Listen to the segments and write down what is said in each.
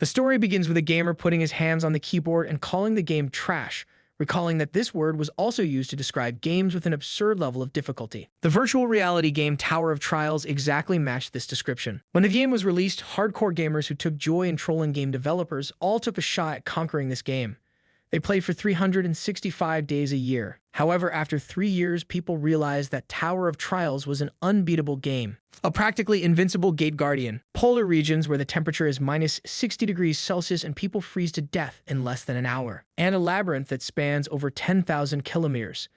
The story begins with a gamer putting his hands on the keyboard and calling the game trash, recalling that this word was also used to describe games with an absurd level of difficulty. The virtual reality game Tower of Trials exactly matched this description. When the game was released, hardcore gamers who took joy in trolling game developers all took a shot at conquering this game. They played for 365 days a year. However, after 3 years, people realized that Tower of Trials was an unbeatable game. A practically invincible gate guardian. Polar regions where the temperature is minus 60 degrees Celsius and people freeze to death in less than an hour. And a labyrinth that spans over 10,000 kilometers.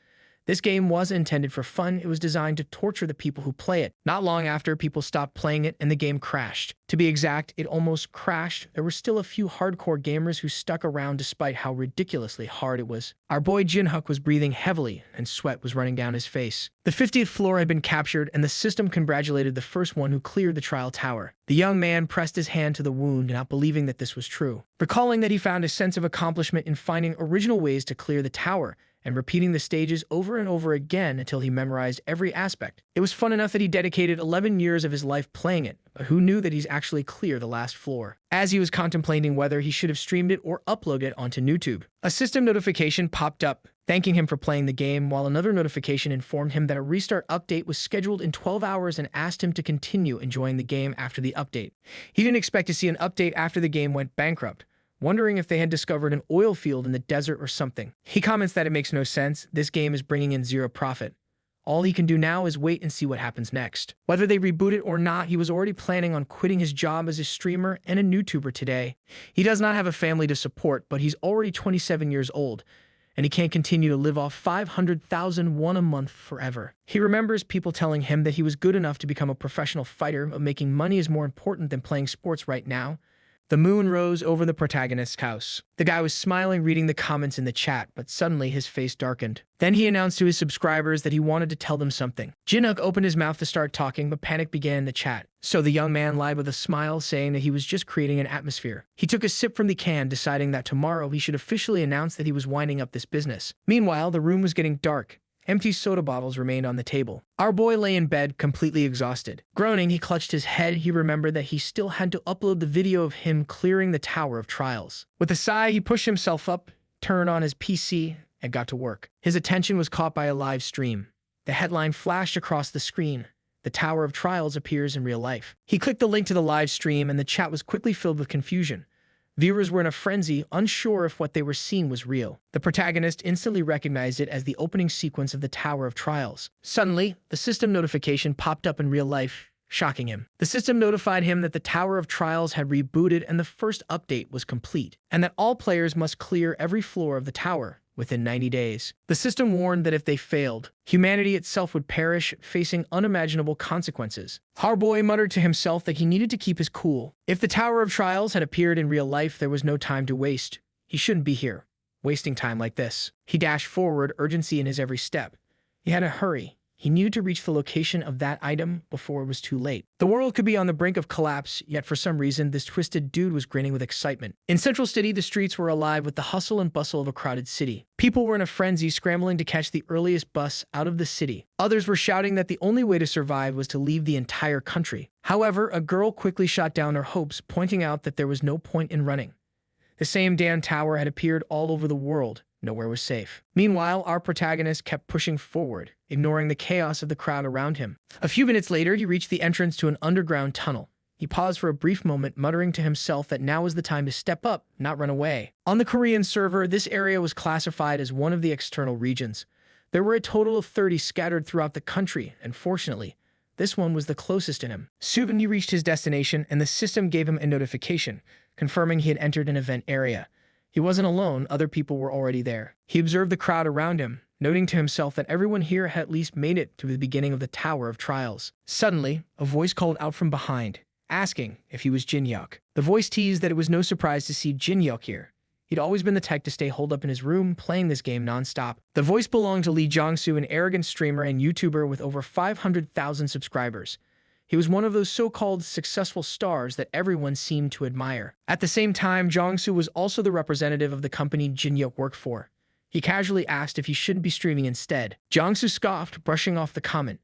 This game wasn't intended for fun, it was designed to torture the people who play it. Not long after, people stopped playing it and the game crashed. To be exact, it almost crashed. There were still a few hardcore gamers who stuck around despite how ridiculously hard it was. Our boy Jinhook was breathing heavily and sweat was running down his face. The 50th floor had been captured and the system congratulated the first one who cleared the trial tower. The young man pressed his hand to the wound, not believing that this was true. Recalling that he found a sense of accomplishment in finding original ways to clear the tower, and repeating the stages over and over again until he memorized every aspect. It was fun enough that he dedicated 11 years of his life playing it, but who knew that he's actually cleared the last floor? As he was contemplating whether he should have streamed it or uploaded it onto YouTube, a system notification popped up, thanking him for playing the game, while another notification informed him that a restart update was scheduled in 12 hours and asked him to continue enjoying the game after the update. He didn't expect to see an update after the game went bankrupt, wondering if they had discovered an oil field in the desert or something. He comments that it makes no sense, this game is bringing in zero profit. All he can do now is wait and see what happens next. Whether they reboot it or not, he was already planning on quitting his job as a streamer and a YouTuber today. He does not have a family to support, but he's already 27 years old, and he can't continue to live off 500,000 won a month forever. He remembers people telling him that he was good enough to become a professional fighter, but making money is more important than playing sports right now. The moon rose over the protagonist's house. The guy was smiling, reading the comments in the chat, but suddenly his face darkened. Then he announced to his subscribers that he wanted to tell them something. Jinhook opened his mouth to start talking, but panic began in the chat. So the young man lied with a smile, saying that he was just creating an atmosphere. He took a sip from the can, deciding that tomorrow he should officially announce that he was winding up this business. Meanwhile, the room was getting dark. Empty soda bottles remained on the table. Our boy lay in bed, completely exhausted. Groaning, he clutched his head. He remembered that he still had to upload the video of him clearing the Tower of Trials. With a sigh, he pushed himself up, turned on his PC, and got to work. His attention was caught by a live stream. The headline flashed across the screen. The Tower of Trials appears in real life. He clicked the link to the live stream, and the chat was quickly filled with confusion. Viewers were in a frenzy, unsure if what they were seeing was real. The protagonist instantly recognized it as the opening sequence of the Tower of Trials. Suddenly, the system notification popped up in real life, shocking him. The system notified him that the Tower of Trials had rebooted and the first update was complete, and that all players must clear every floor of the tower within 90 days. The system warned that if they failed, humanity itself would perish, facing unimaginable consequences. Harboy muttered to himself that he needed to keep his cool. If the Tower of Trials had appeared in real life, there was no time to waste. He shouldn't be here, wasting time like this. He dashed forward, urgency in his every step. He had to hurry. He needed to reach the location of that item before it was too late. The world could be on the brink of collapse, yet for some reason, this twisted dude was grinning with excitement. In Central City, the streets were alive with the hustle and bustle of a crowded city. People were in a frenzy, scrambling to catch the earliest bus out of the city. Others were shouting that the only way to survive was to leave the entire country. However, a girl quickly shot down their hopes, pointing out that there was no point in running. The same damn tower had appeared all over the world. Nowhere was safe. Meanwhile, our protagonist kept pushing forward, ignoring the chaos of the crowd around him. A few minutes later, he reached the entrance to an underground tunnel. He paused for a brief moment, muttering to himself that now was the time to step up, not run away. On the Korean server, this area was classified as one of the external regions. There were a total of 30 scattered throughout the country, and fortunately, this one was the closest to him. Soon he reached his destination, and the system gave him a notification, confirming he had entered an event area. He wasn't alone, other people were already there. He observed the crowd around him, noting to himself that everyone here had at least made it to the beginning of the Tower of Trials. Suddenly, a voice called out from behind, asking if he was Jinhyuk. The voice teased that it was no surprise to see Jinhyuk here. He'd always been the type to stay holed up in his room, playing this game non-stop. The voice belonged to Lee Jong-soo, an arrogant streamer and YouTuber with over 500,000 subscribers. He was one of those so-called successful stars that everyone seemed to admire. At the same time, Jong-soo was also the representative of the company Jinhyuk worked for. He casually asked if he shouldn't be streaming instead. Jong-soo scoffed, brushing off the comment.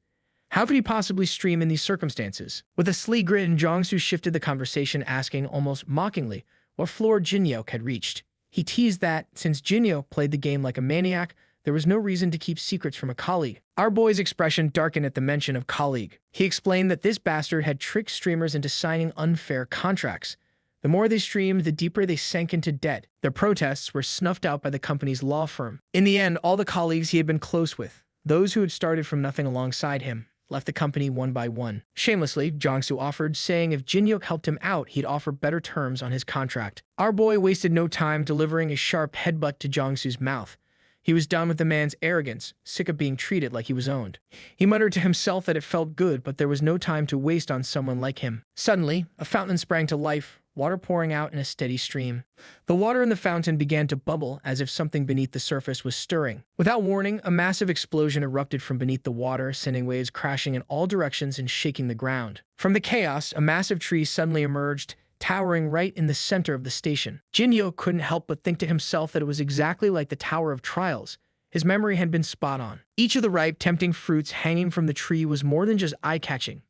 How could he possibly stream in these circumstances? With a sly grin, Jong-soo shifted the conversation, asking almost mockingly, what floor Jinhyuk had reached. He teased that, since Jinhyuk played the game like a maniac, there was no reason to keep secrets from a colleague. Our boy's expression darkened at the mention of colleague. He explained that this bastard had tricked streamers into signing unfair contracts. The more they streamed, the deeper they sank into debt. Their protests were snuffed out by the company's law firm. In the end, all the colleagues he had been close with, those who had started from nothing alongside him, left the company one by one. Shamelessly, Jong-soo offered, saying if Jinhyuk helped him out, he'd offer better terms on his contract. Our boy wasted no time delivering a sharp headbutt to Jong-soo's mouth. He was done with the man's arrogance, sick of being treated like he was owned. He muttered to himself that it felt good, but there was no time to waste on someone like him. Suddenly, a fountain sprang to life, water pouring out in a steady stream. The water in the fountain began to bubble as if something beneath the surface was stirring. Without warning, a massive explosion erupted from beneath the water, sending waves crashing in all directions and shaking the ground. From the chaos, a massive tree suddenly emerged, towering right in the center of the station. Jinhyuk couldn't help but think to himself that it was exactly like the Tower of Trials. His memory had been spot on. Each of the ripe, tempting fruits hanging from the tree was more than just eye-catching.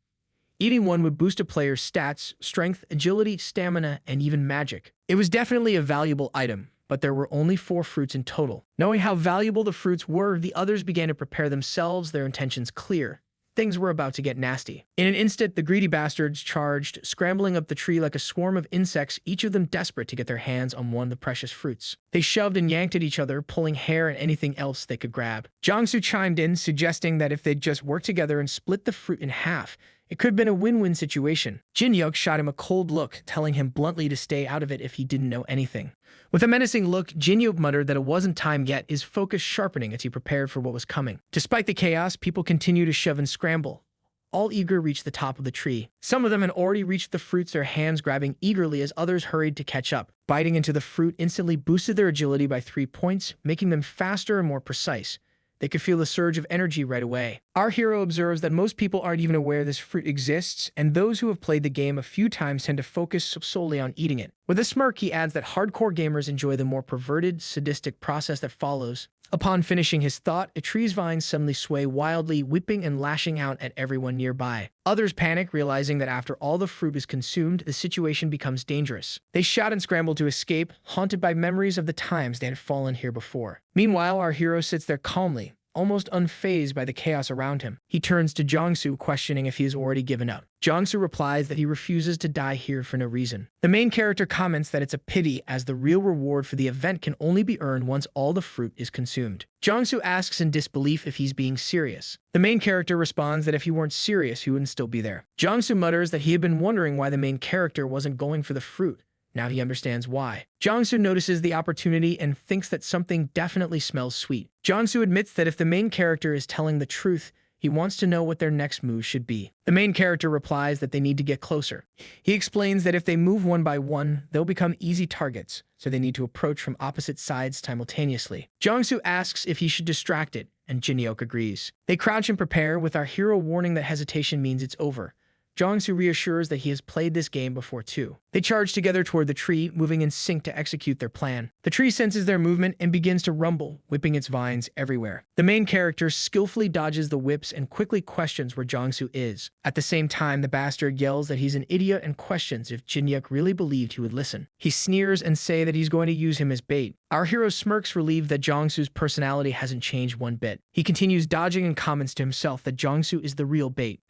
Eating one would boost a player's stats, strength, agility, stamina, and even magic. It was definitely a valuable item, but there were only 4 fruits in total. Knowing how valuable the fruits were, the others began to prepare themselves, their intentions clear. Things were about to get nasty. In an instant, the greedy bastards charged, scrambling up the tree like a swarm of insects, each of them desperate to get their hands on one of the precious fruits. They shoved and yanked at each other, pulling hair and anything else they could grab. Jong-soo chimed in, suggesting that if they'd just work together and split the fruit in half, it could have been a win-win situation. Jinhyuk shot him a cold look, telling him bluntly to stay out of it if he didn't know anything. With a menacing look, Jinhyuk muttered that it wasn't time yet, his focus sharpening as he prepared for what was coming. Despite the chaos, people continued to shove and scramble, all eager to reach the top of the tree. Some of them had already reached the fruits, their hands grabbing eagerly as others hurried to catch up. Biting into the fruit instantly boosted their agility by 3 points, making them faster and more precise. They could feel the surge of energy right away. Our hero observes that most people aren't even aware this fruit exists, and those who have played the game a few times tend to focus solely on eating it. With a smirk, he adds that hardcore gamers enjoy the more perverted, sadistic process that follows. Upon finishing his thought, a tree's vines suddenly sway wildly, whipping and lashing out at everyone nearby. Others panic, realizing that after all the fruit is consumed, the situation becomes dangerous. They shout and scramble to escape, haunted by memories of the times they had fallen here before. Meanwhile, our hero sits there calmly, almost unfazed by the chaos around him. He turns to Jong-soo, questioning if he has already given up. Jong-soo replies that he refuses to die here for no reason. The main character comments that it's a pity, as the real reward for the event can only be earned once all the fruit is consumed. Jong-soo asks in disbelief if he's being serious. The main character responds that if he weren't serious, he wouldn't still be there. Jong-soo mutters that he had been wondering why the main character wasn't going for the fruit. Now he understands why. Jong-soo notices the opportunity and thinks that something definitely smells sweet. Jong-soo admits that if the main character is telling the truth, he wants to know what their next move should be. The main character replies that they need to get closer. He explains that if they move one by one, they'll become easy targets, so they need to approach from opposite sides simultaneously. Jong-soo asks if he should distract it, and Jinhyuk agrees. They crouch and prepare, with our hero warning that hesitation means it's over. Jong-soo reassures that he has played this game before too. They charge together toward the tree, moving in sync to execute their plan. The tree senses their movement and begins to rumble, whipping its vines everywhere. The main character skillfully dodges the whips and quickly questions where Jong-soo is. At the same time, the bastard yells that he's an idiot and questions if Jinhyuk really believed he would listen. He sneers and says that he's going to use him as bait. Our hero smirks, relieved that Jong-soo's personality hasn't changed one bit. He continues dodging and comments to himself that Jong-soo is the real bait.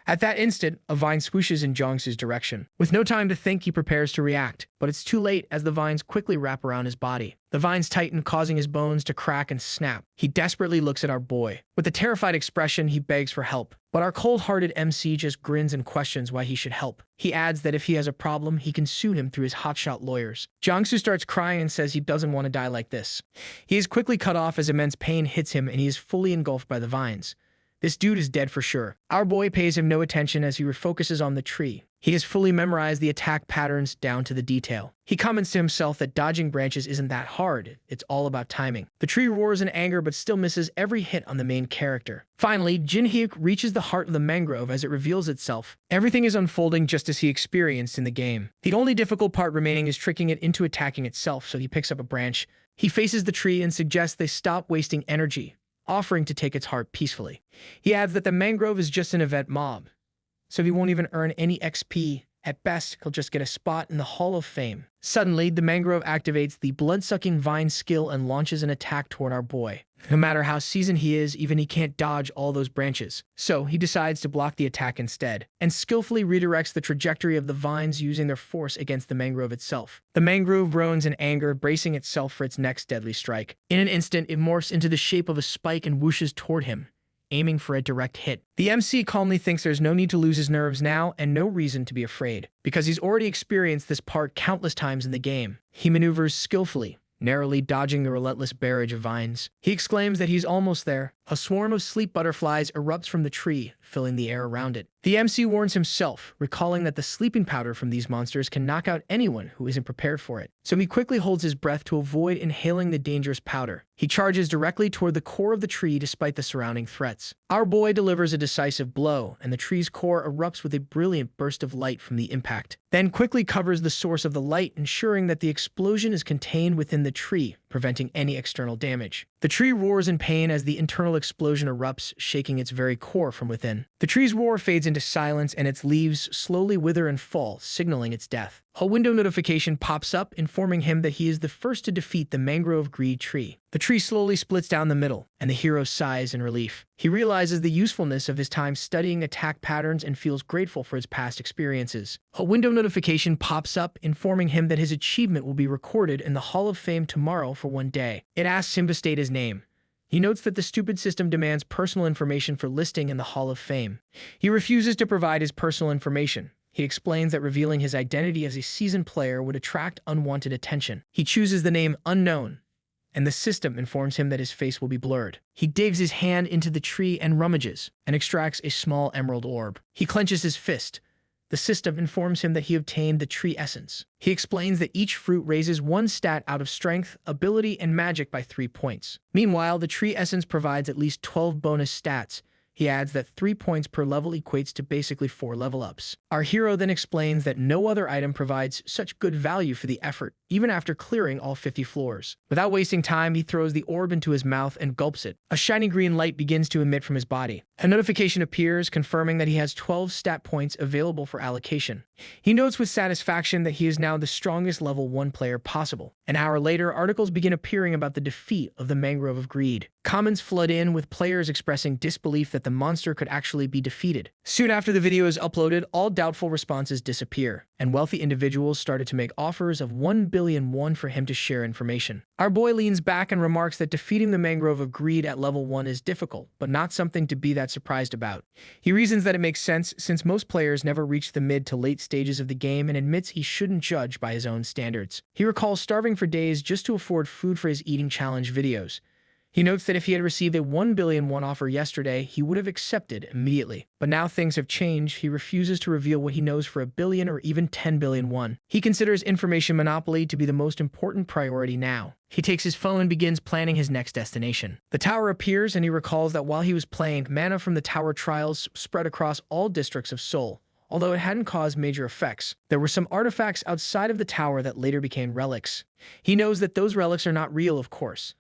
At that instant, a vine swooshes in Jong-soo's direction. With no time to think, he prepares to react, but it's too late as the vines quickly wrap around his body. The vines tighten, causing his bones to crack and snap. He desperately looks at our boy. With a terrified expression, he begs for help, but our cold-hearted MC just grins and questions why he should help. He adds that if he has a problem, he can sue him through his hotshot lawyers. Jong-soo starts crying and says he doesn't want to die like this. He is quickly cut off as immense pain hits him and he is fully engulfed by the vines. This dude is dead for sure. Our boy pays him no attention as he refocuses on the tree. He has fully memorized the attack patterns down to the detail. He comments to himself that dodging branches isn't that hard, it's all about timing. The tree roars in anger but still misses every hit on the main character. Finally, Jinhyuk reaches the heart of the mangrove as it reveals itself. Everything is unfolding just as he experienced in the game. The only difficult part remaining is tricking it into attacking itself, so he picks up a branch. He faces the tree and suggests they stop wasting energy, offering to take its heart peacefully. He adds that the mangrove is just an event mob, so he won't even earn any XP At best, he'll just get a spot in the Hall of Fame. Suddenly, the mangrove activates the blood-sucking vine skill and launches an attack toward our boy. No matter how seasoned he is, even he can't dodge all those branches. So he decides to block the attack instead, and skillfully redirects the trajectory of the vines using their force against the mangrove itself. The mangrove groans in anger, bracing itself for its next deadly strike. In an instant, it morphs into the shape of a spike and whooshes toward him, aiming for a direct hit. The MC calmly thinks there's no need to lose his nerves now and no reason to be afraid, because he's already experienced this part countless times in the game. He maneuvers skillfully, narrowly dodging the relentless barrage of vines. He exclaims that he's almost there. A swarm of sleep butterflies erupts from the tree, filling the air around it. The MC warns himself, recalling that the sleeping powder from these monsters can knock out anyone who isn't prepared for it. So he quickly holds his breath to avoid inhaling the dangerous powder. He charges directly toward the core of the tree despite the surrounding threats. Our boy delivers a decisive blow, and the tree's core erupts with a brilliant burst of light from the impact, then quickly covers the source of the light, ensuring that the explosion is contained within the tree, preventing any external damage. The tree roars in pain as the internal explosion erupts, shaking its very core from within. The tree's roar fades into silence and its leaves slowly wither and fall, signaling its death. A window notification pops up, informing him that he is the first to defeat the mangrove greed tree. The tree slowly splits down the middle, and the hero sighs in relief. He realizes the usefulness of his time studying attack patterns and feels grateful for his past experiences. A window notification pops up, informing him that his achievement will be recorded in the Hall of Fame tomorrow for one day. It asks him to state his name. He notes that the stupid system demands personal information for listing in the Hall of Fame. He refuses to provide his personal information. He explains that revealing his identity as a seasoned player would attract unwanted attention. He chooses the name Unknown, and the system informs him that his face will be blurred. He digs his hand into the tree and rummages, and extracts a small emerald orb. He clenches his fist. The system informs him that he obtained the tree essence. He explains that each fruit raises one stat out of strength, ability, and magic by 3 points. Meanwhile, the tree essence provides at least 12 bonus stats. He adds that 3 points per level equates to basically 4 level ups. Our hero then explains that no other item provides such good value for the effort, even after clearing all 50 floors. Without wasting time, he throws the orb into his mouth and gulps it. A shiny green light begins to emit from his body. A notification appears, confirming that he has 12 stat points available for allocation. He notes with satisfaction that he is now the strongest level 1 player possible. An hour later, articles begin appearing about the defeat of the Mangrove of Greed. Comments flood in, with players expressing disbelief that the monster could actually be defeated. Soon after the video is uploaded, all doubtful responses disappear, and wealthy individuals started to make offers of 1 billion won for him to share information. Our boy leans back and remarks that defeating the Mangrove of Greed at level 1 is difficult, but not something to be that surprised about. He reasons that it makes sense since most players never reach the mid to late stages of the game, and admits he shouldn't judge by his own standards. He recalls starving for days just to afford food for his eating challenge videos. He notes that if he had received a 1 billion won offer yesterday, he would have accepted immediately. But now things have changed. He refuses to reveal what he knows for 1 billion or even 10 billion won. He considers information monopoly to be the most important priority now. He takes his phone and begins planning his next destination. The tower appears, and he recalls that while he was playing, mana from the tower trials spread across all districts of Seoul. Although it hadn't caused major effects, there were some artifacts outside of the tower that later became relics. He knows that those relics are not real, of course.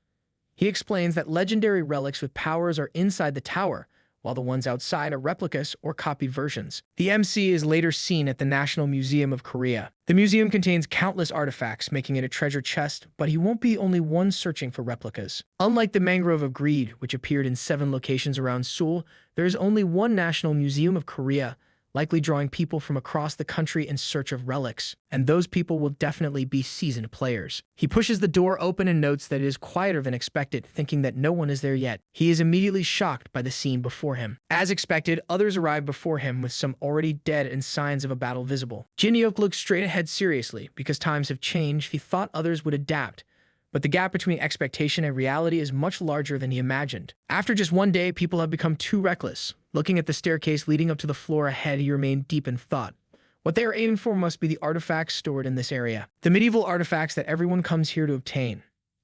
He explains that legendary relics with powers are inside the tower, while the ones outside are replicas or copied versions. The MC is later seen at the National Museum of Korea. The museum contains countless artifacts, making it a treasure chest, but he won't be only one searching for replicas. Unlike the Mangrove of Greed, which appeared in 7 locations around Seoul, there is only one National Museum of Korea, likely drawing people from across the country in search of relics, and those people will definitely be seasoned players. He pushes the door open and notes that it is quieter than expected, thinking that no one is there yet. He is immediately shocked by the scene before him. As expected, others arrive before him, with some already dead and signs of a battle visible. Jin-hyuk looks straight ahead seriously. Because times have changed, he thought others would adapt, but the gap between expectation and reality is much larger than he imagined. After just one day, people have become too reckless. Looking at the staircase leading up to the floor ahead, he remained deep in thought. What they are aiming for must be the artifacts stored in this area. The medieval artifacts that everyone comes here to obtain.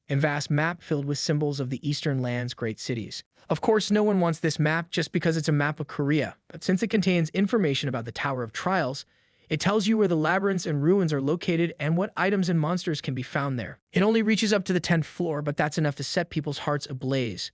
A vast map filled with symbols of the Eastern land's great cities. Of course, no one wants this map just because it's a map of Korea, but since it contains information about the Tower of Trials, it tells you where the labyrinths and ruins are located and what items and monsters can be found there. It only reaches up to the 10th floor, but that's enough to set people's hearts ablaze.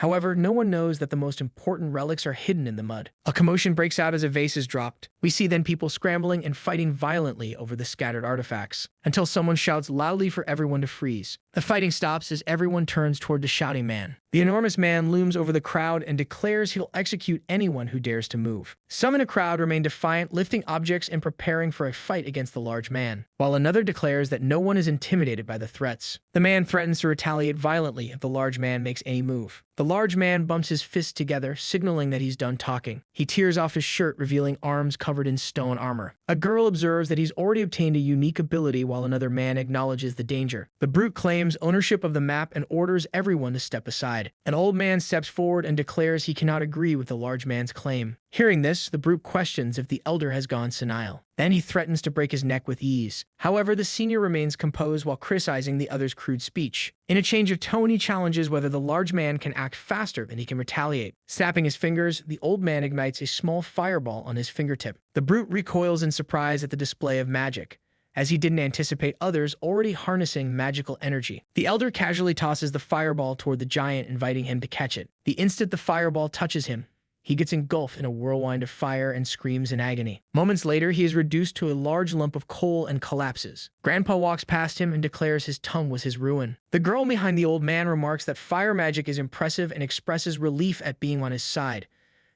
However, no one knows that the most important relics are hidden in the mud. A commotion breaks out as a vase is dropped. We see then people scrambling and fighting violently over the scattered artifacts, until someone shouts loudly for everyone to freeze. The fighting stops as everyone turns toward the shouting man. The enormous man looms over the crowd and declares he'll execute anyone who dares to move. Some in a crowd remain defiant, lifting objects and preparing for a fight against the large man, while another declares that no one is intimidated by the threats. The man threatens to retaliate violently if the large man makes any move. The large man bumps his fists together, signaling that he's done talking. He tears off his shirt, revealing arms covered in stone armor. A girl observes that he's already obtained a unique ability, while another man acknowledges the danger. The brute claims ownership of the map and orders everyone to step aside. An old man steps forward and declares he cannot agree with the large man's claim. Hearing this, the brute questions if the elder has gone senile. Then he threatens to break his neck with ease. However, the senior remains composed while criticizing the other's crude speech. In a change of tone, he challenges whether the large man can act faster than he can retaliate. Snapping his fingers, the old man ignites a small fireball on his fingertip. The brute recoils in surprise at the display of magic, as he didn't anticipate others already harnessing magical energy. The elder casually tosses the fireball toward the giant, inviting him to catch it. The instant the fireball touches him, he gets engulfed in a whirlwind of fire and screams in agony. Moments later, he is reduced to a large lump of coal and collapses. Grandpa walks past him and declares his tongue was his ruin. The girl behind the old man remarks that fire magic is impressive and expresses relief at being on his side.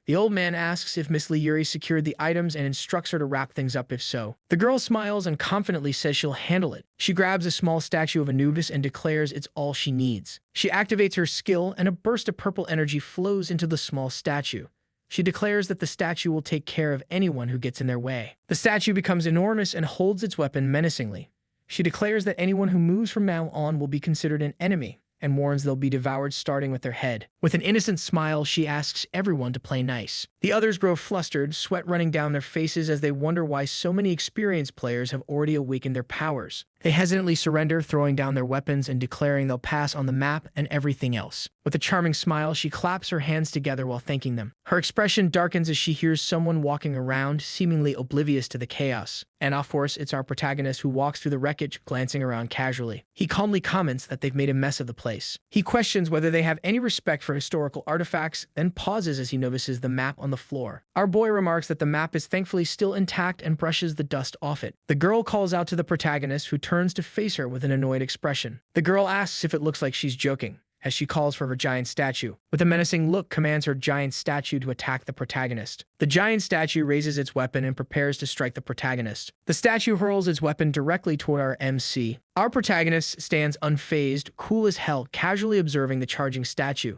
The old man asks if Miss Lee Yuri secured the items and instructs her to wrap things up if so. The girl smiles and confidently says she'll handle it. She grabs a small statue of Anubis and declares it's all she needs. She activates her skill and a burst of purple energy flows into the small statue. She declares that the statue will take care of anyone who gets in their way. The statue becomes enormous and holds its weapon menacingly. She declares that anyone who moves from now on will be considered an enemy, and warns they'll be devoured starting with their head. With an innocent smile, she asks everyone to play nice. The others grow flustered, sweat running down their faces as they wonder why so many experienced players have already awakened their powers. They hesitantly surrender, throwing down their weapons and declaring they'll pass on the map and everything else. With a charming smile, she claps her hands together while thanking them. Her expression darkens as she hears someone walking around, seemingly oblivious to the chaos. And of course, it's our protagonist who walks through the wreckage, glancing around casually. He calmly comments that they've made a mess of the place. He questions whether they have any respect for historical artifacts, then pauses as he notices the map on the floor. Our boy remarks that the map is thankfully still intact and brushes the dust off it. The girl calls out to the protagonist, who turns to face her with an annoyed expression. The girl asks if it looks like she's joking, as she calls for her giant statue. With a menacing look, commands her giant statue to attack the protagonist. The giant statue raises its weapon and prepares to strike the protagonist. The statue hurls its weapon directly toward our MC. Our protagonist stands unfazed, cool as hell, casually observing the charging statue.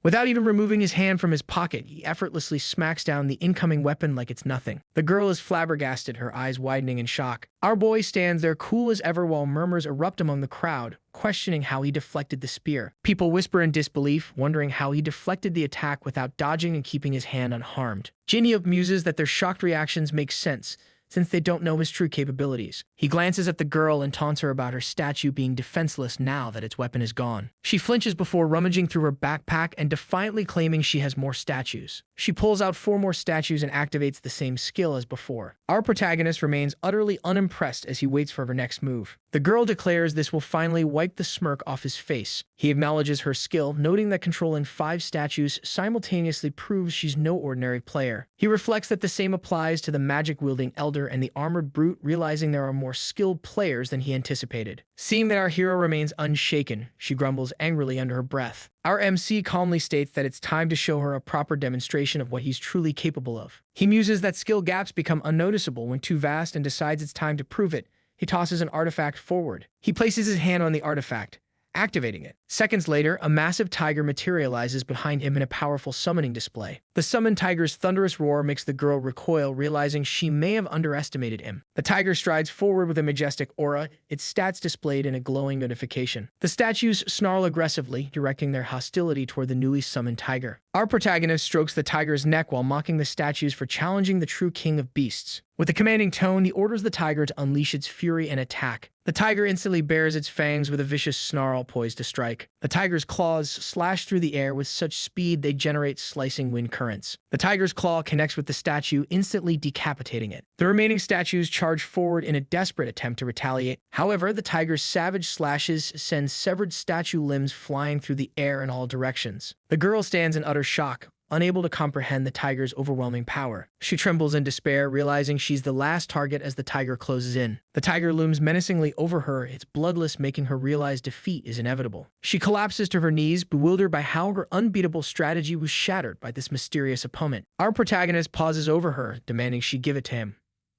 Without even removing his hand from his pocket, he effortlessly smacks down the incoming weapon like it's nothing. The girl is flabbergasted, her eyes widening in shock. Our boy stands there cool as ever while murmurs erupt among the crowd, questioning how he deflected the spear. People whisper in disbelief, wondering how he deflected the attack without dodging and keeping his hand unharmed. Jinhyuk muses that their shocked reactions make sense, since they don't know his true capabilities. He glances at the girl and taunts her about her statue being defenseless now that its weapon is gone. She flinches before rummaging through her backpack and defiantly claiming she has more statues. She pulls out 4 more statues and activates the same skill as before. Our protagonist remains utterly unimpressed as he waits for her next move. The girl declares this will finally wipe the smirk off his face. He acknowledges her skill, noting that controlling 5 statues simultaneously proves she's no ordinary player. He reflects that the same applies to the magic-wielding elder and the armored brute, realizing there are more skilled players than he anticipated. Seeing that our hero remains unshaken, she grumbles angrily under her breath. Our MC calmly states that it's time to show her a proper demonstration of what he's truly capable of. He muses that skill gaps become unnoticeable when too vast and decides it's time to prove it. He tosses an artifact forward. He places his hand on the artifact, activating it. Seconds later, a massive tiger materializes behind him in a powerful summoning display. The summoned tiger's thunderous roar makes the girl recoil, realizing she may have underestimated him. The tiger strides forward with a majestic aura, its stats displayed in a glowing notification. The statues snarl aggressively, directing their hostility toward the newly summoned tiger. Our protagonist strokes the tiger's neck while mocking the statues for challenging the true king of beasts. With a commanding tone, he orders the tiger to unleash its fury and attack. The tiger instantly bares its fangs with a vicious snarl poised to strike. The tiger's claws slash through the air with such speed they generate slicing wind currents. The tiger's claw connects with the statue, instantly decapitating it. The remaining statues charge forward in a desperate attempt to retaliate. However, the tiger's savage slashes send severed statue limbs flying through the air in all directions. The girl stands in utter shock, unable to comprehend the tiger's overwhelming power. She trembles in despair, realizing she's the last target as the tiger closes in. The tiger looms menacingly over her, its bloodlust making her realize defeat is inevitable. She collapses to her knees, bewildered by how her unbeatable strategy was shattered by this mysterious opponent. Our protagonist pauses over her, demanding she give it to him.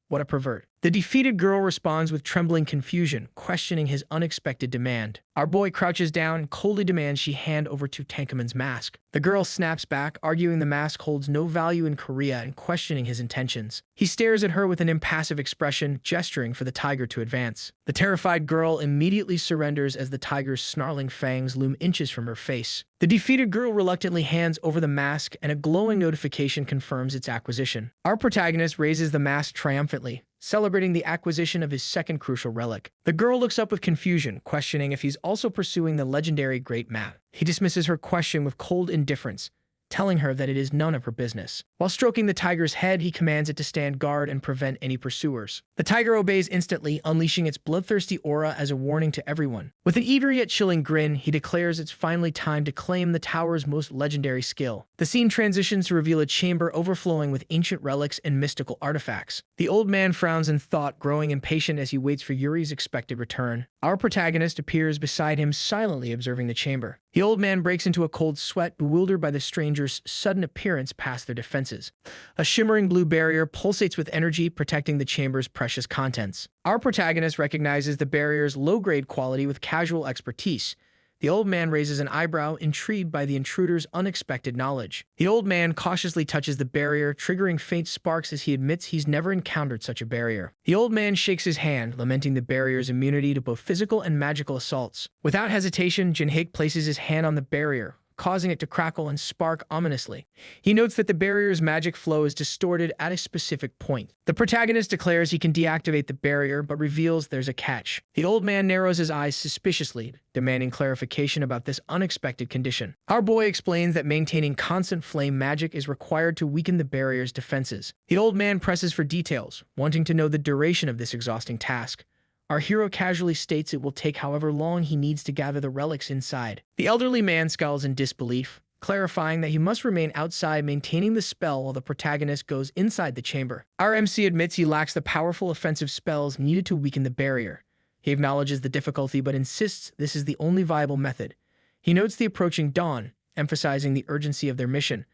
What a pervert. The defeated girl responds with trembling confusion, questioning his unexpected demand. Our boy crouches down and coldly demands she hand over Tutankhamun's mask. The girl snaps back, arguing the mask holds no value in Korea and questioning his intentions. He stares at her with an impassive expression, gesturing for the tiger to advance. The terrified girl immediately surrenders as the tiger's snarling fangs loom inches from her face. The defeated girl reluctantly hands over the mask, and a glowing notification confirms its acquisition. Our protagonist raises the mask triumphantly, celebrating the acquisition of his second crucial relic. The girl looks up with confusion, questioning if he's also pursuing the legendary Great Map. He dismisses her question with cold indifference, telling her that it is none of her business. While stroking the tiger's head, he commands it to stand guard and prevent any pursuers. The tiger obeys instantly, unleashing its bloodthirsty aura as a warning to everyone. With an eager yet chilling grin, he declares it's finally time to claim the tower's most legendary skill. The scene transitions to reveal a chamber overflowing with ancient relics and mystical artifacts. The old man frowns in thought, growing impatient as he waits for Yuri's expected return. Our protagonist appears beside him, silently observing the chamber. The old man breaks into a cold sweat, bewildered by the stranger's sudden appearance past their defenses. A shimmering blue barrier pulsates with energy, protecting the chamber's precious contents. Our protagonist recognizes the barrier's low-grade quality with casual expertise. The old man raises an eyebrow, intrigued by the intruder's unexpected knowledge. The old man cautiously touches the barrier, triggering faint sparks as he admits he's never encountered such a barrier. The old man shakes his hand, lamenting the barrier's immunity to both physical and magical assaults. Without hesitation, Jinhik places his hand on the barrier, causing it to crackle and spark ominously. He notes that the barrier's magic flow is distorted at a specific point. The protagonist declares he can deactivate the barrier, but reveals there's a catch. The old man narrows his eyes suspiciously, demanding clarification about this unexpected condition. Our boy explains that maintaining constant flame magic is required to weaken the barrier's defenses. The old man presses for details, wanting to know the duration of this exhausting task. Our hero casually states it will take however long he needs to gather the relics inside. The elderly man scowls in disbelief, clarifying that he must remain outside maintaining the spell while the protagonist goes inside the chamber. Our MC admits he lacks the powerful offensive spells needed to weaken the barrier. He acknowledges the difficulty but insists this is the only viable method. He notes the approaching dawn, emphasizing the urgency of their mission.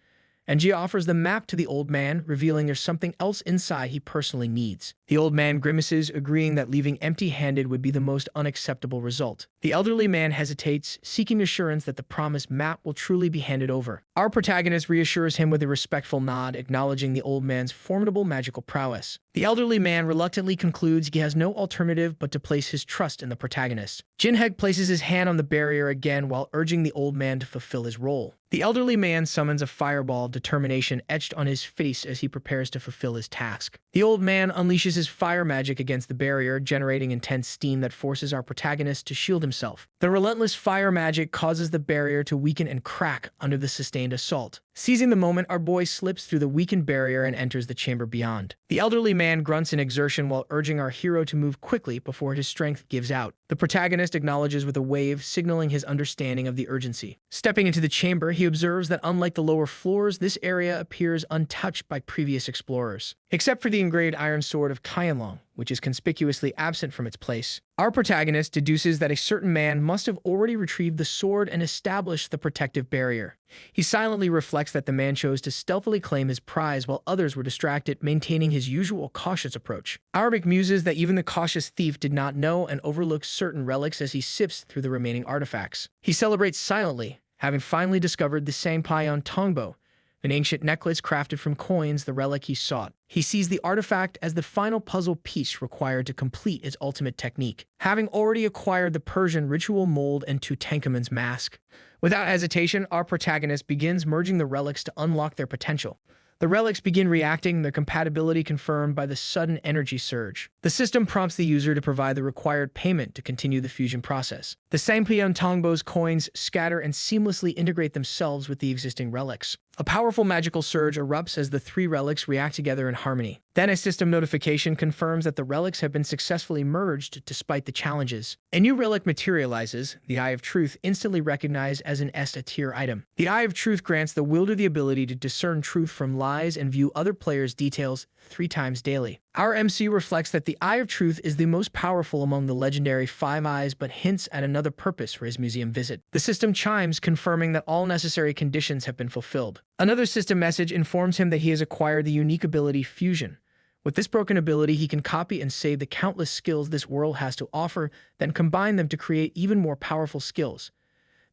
Angie offers the map to the old man, revealing there's something else inside he personally needs. The old man grimaces, agreeing that leaving empty-handed would be the most unacceptable result. The elderly man hesitates, seeking assurance that the promised map will truly be handed over. Our protagonist reassures him with a respectful nod, acknowledging the old man's formidable magical prowess. The elderly man reluctantly concludes he has no alternative but to place his trust in the protagonist. Jinheg places his hand on the barrier again while urging the old man to fulfill his role. The elderly man summons a fireball, determination etched on his face as he prepares to fulfill his task. The old man unleashes his fire magic against the barrier, generating intense steam that forces our protagonist to shield himself. The relentless fire magic causes the barrier to weaken and crack under the sustained assault. Seizing the moment, our boy slips through the weakened barrier and enters the chamber beyond. The elderly man grunts in exertion while urging our hero to move quickly before his strength gives out. The protagonist acknowledges with a wave, signaling his understanding of the urgency. Stepping into the chamber, he observes that unlike the lower floors, this area appears untouched by previous explorers. Except for the engraved iron sword of Qianlong, which is conspicuously absent from its place. Our protagonist deduces that a certain man must have already retrieved the sword and established the protective barrier. He silently reflects that the man chose to stealthily claim his prize while others were distracted, maintaining his usual cautious approach. Arabic muses that even the cautious thief did not know and overlooks certain relics as he sifts through the remaining artifacts. He celebrates silently, having finally discovered the Sangpayon Tongbo, an ancient necklace crafted from coins, the relic he sought. He sees the artifact as the final puzzle piece required to complete its ultimate technique, having already acquired the Persian ritual mold and Tutankhamun's mask. Without hesitation, our protagonist begins merging the relics to unlock their potential. The relics begin reacting, their compatibility confirmed by the sudden energy surge. The system prompts the user to provide the required payment to continue the fusion process. The Sangpyeon Tongbo's coins scatter and seamlessly integrate themselves with the existing relics. A powerful magical surge erupts as the three relics react together in harmony. Then a system notification confirms that the relics have been successfully merged despite the challenges. A new relic materializes, the Eye of Truth, instantly recognized as an S-tier item. The Eye of Truth grants the wielder the ability to discern truth from lies and view other players' details 3 times daily. Our MC reflects that the Eye of Truth is the most powerful among the legendary Five Eyes, but hints at another purpose for his museum visit. The system chimes, confirming that all necessary conditions have been fulfilled. Another system message informs him that he has acquired the unique ability Fusion. With this broken ability, he can copy and save the countless skills this world has to offer, then combine them to create even more powerful skills.